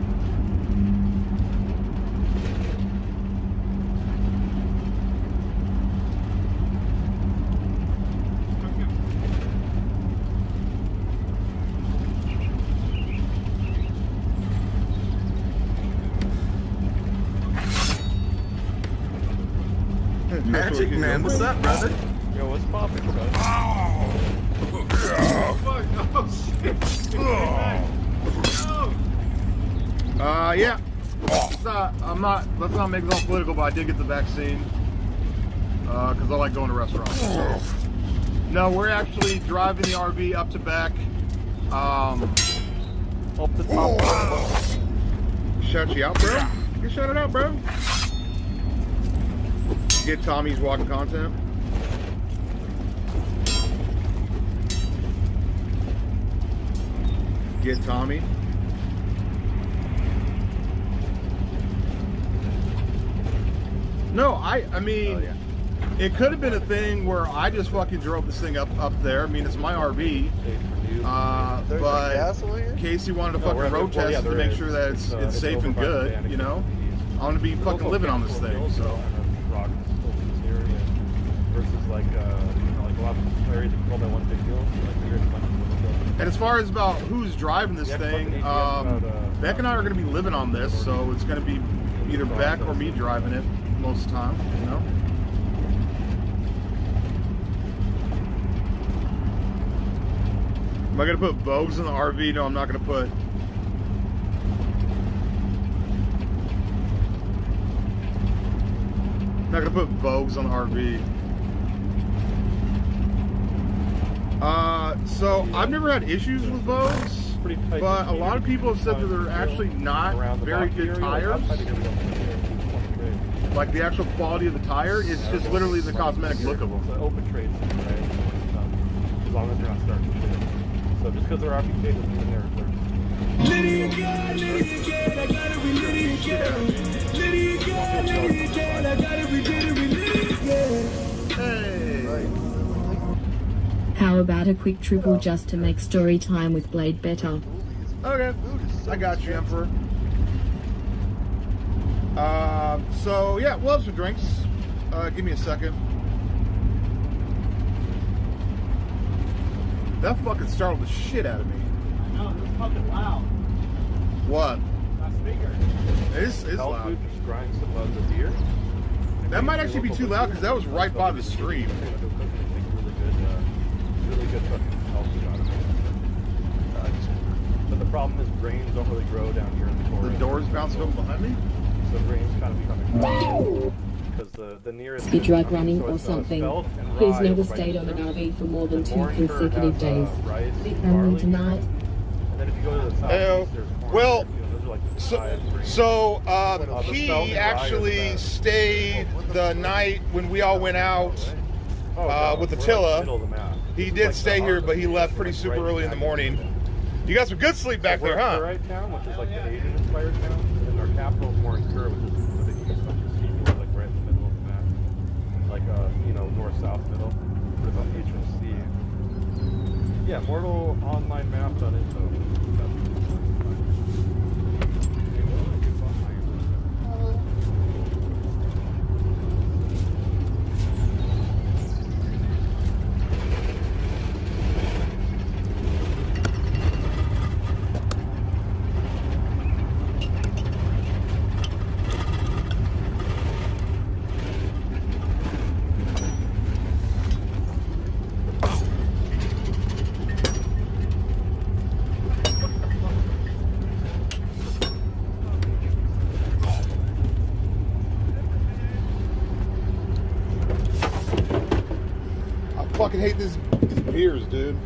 Magic Man, what's up, brother? Yo, what's poppin', bro? Yeah. Let's not make this all political, but I did get the vaccine. Because I like going to restaurants. No, we're actually driving the RV up to Beck. Up the top. Shout you out, bro. You shout it out, bro. Get Tommy's walking content. Get Tommy. No, I mean, it could have been a thing where I just fucking drove this thing up there. I mean, it's my RV. But Casey wanted to fucking road test it to make sure that it's safe and good, you know? I'm gonna be fucking living on this thing, so. Versus like, like a lot of areas that call that one big deal. And as far as about who's driving this thing, Beck and I are gonna be living on this, so it's gonna be either Beck or me driving it most of the time, you know? Am I gonna put Vogues in the RV? No, I'm not gonna put. I'm not gonna put Vogues on the RV. So I've never had issues with Vogues, but a lot of people have said that they're actually not very good tires. Like the actual quality of the tire, it's just literally the cosmetic look of them. It's an open trade system, right? As long as they're not starting to shit. So just because they're RPK doesn't mean they're How about a quick triple just to make story time with Blade better? Okay, I got you, Emperor. So yeah, we'll have some drinks. Give me a second. That fucking startled the shit out of me. I know, it was fucking loud. What? My speaker. It's loud. just grinds some of the deer. That might actually be too loud because that was right by the stream. Really good fucking health food out of it. But the problem is grains don't really grow down here in the forest. The door's bouncing over behind me? So grains kind of becoming because the nearest Be drug running so or it's, something. spelt and Who's rye never over by stayed on an Easter. RV for more than 2 Orange consecutive has, days? rice, Only barley. tonight. And then if you go to the south, there's corn. Well, those are like the highest grains. so the spelt he and rye actually is stayed the night when we all went out with we're Attila. in the middle of the map. He did stay here, but he left pretty super early in the morning. You got some good sleep back there, huh? We're Kurite town, which is like the Asian-inspired town, and our capital is more in Kur, which is the biggest country seaport, like right in the middle of the map, like north-south middle, right about HSC. Yeah, Mortal online map on info. I fucking hate these beers, dude.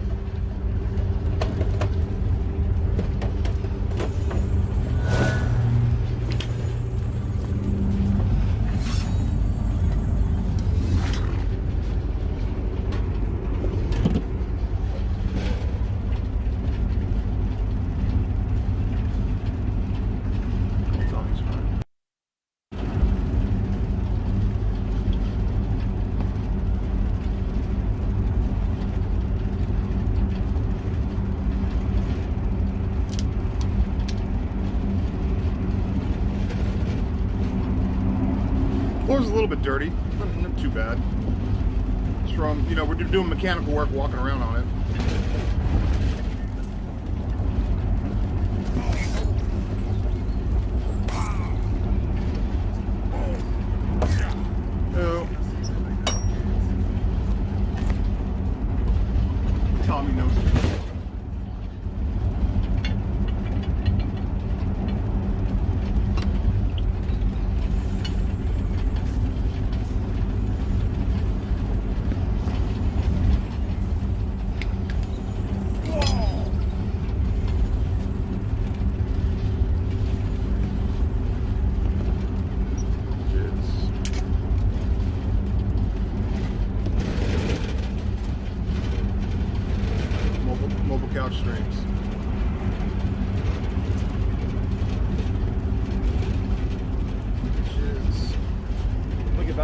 Floor's a little bit dirty, not too bad. It's from, we're doing mechanical work walking around on it. Oh. Tommy knows.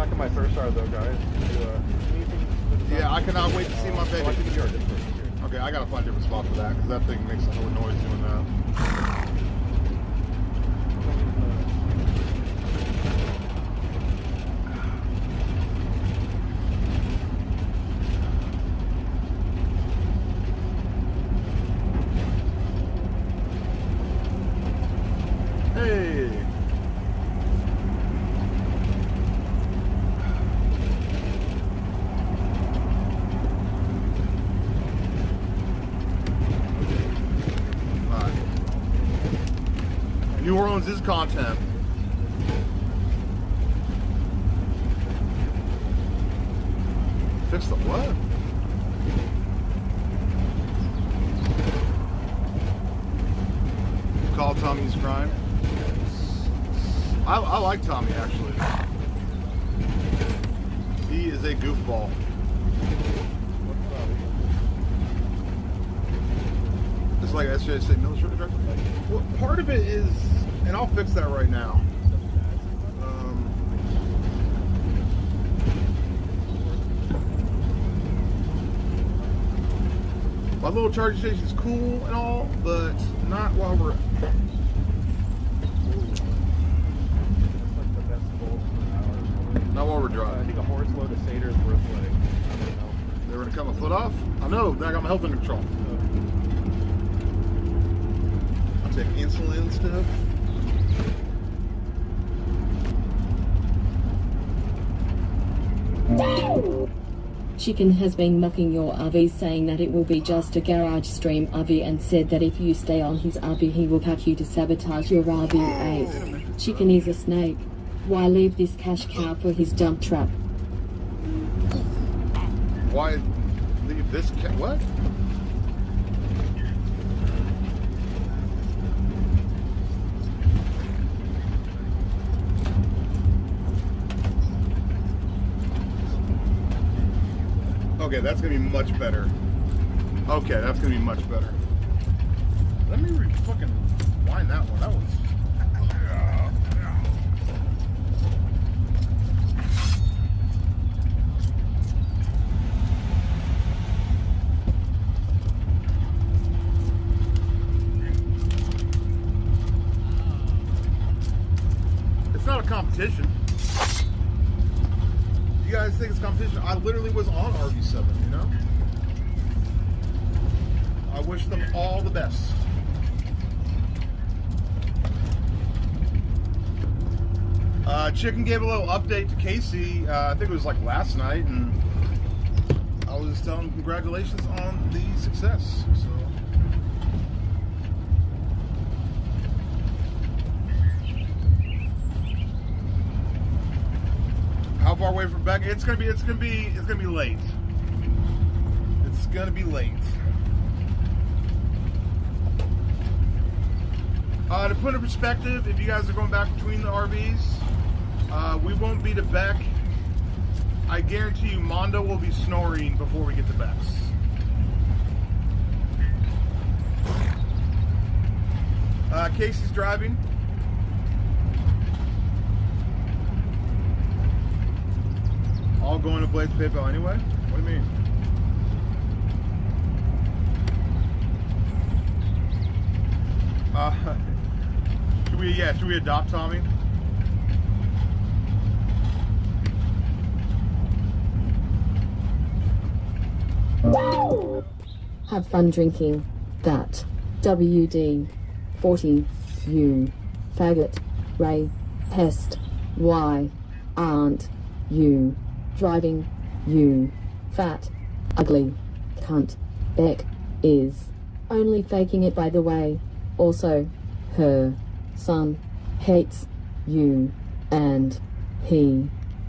back in my first star though, guys. Yeah, I cannot wait to see my baby. I can give you our Discord. Okay, I gotta find a different spot for that because that thing makes a hell of noise doing that. Hey. New Orleans is content. Fix the what? Call Tommy's crime. I like Tommy actually. He is a goofball. It's like SJ said, military director. Well, part of it is, and I'll fix that right now. My little charging station is cool and all, but not while we're. Not while we're driving. I think a horse load of Seder is worth like, I don't know. They were gonna cut my foot off? I know, then I got my health under control. I'll take insulin and stuff. Chicken has been mocking your RV, saying that it will be just a garage stream RV, and said that if you stay on his RV he will pack you to sabotage your RV. Chicken is a snake. Why leave this cash cow for his dump truck? Why leave this what? Okay, that's gonna be much better. Okay, that's gonna be much better. Let me fucking wind that one. That was. It's not a competition. You guys think it's competition? I literally was on RV7, you know? I wish them all the best. Chicken gave a little update to Casey, I think it was like last night, and I was just telling him congratulations on the success. So. How far away from Becca? It's gonna be late. It's gonna be late. To put in perspective, if you guys are going back between the RVs, we won't be to Beck. I guarantee you Mondo will be snoring before we get to Beck's. Casey's driving. All going to Blaze PayPal anyway? What do you mean? Should we adopt Tommy? Have fun drinking that. WD 40 you faggot Ray pest. Why aren't you driving, you fat ugly cunt? Beck is only faking it, by the way. Also, her son hates you and he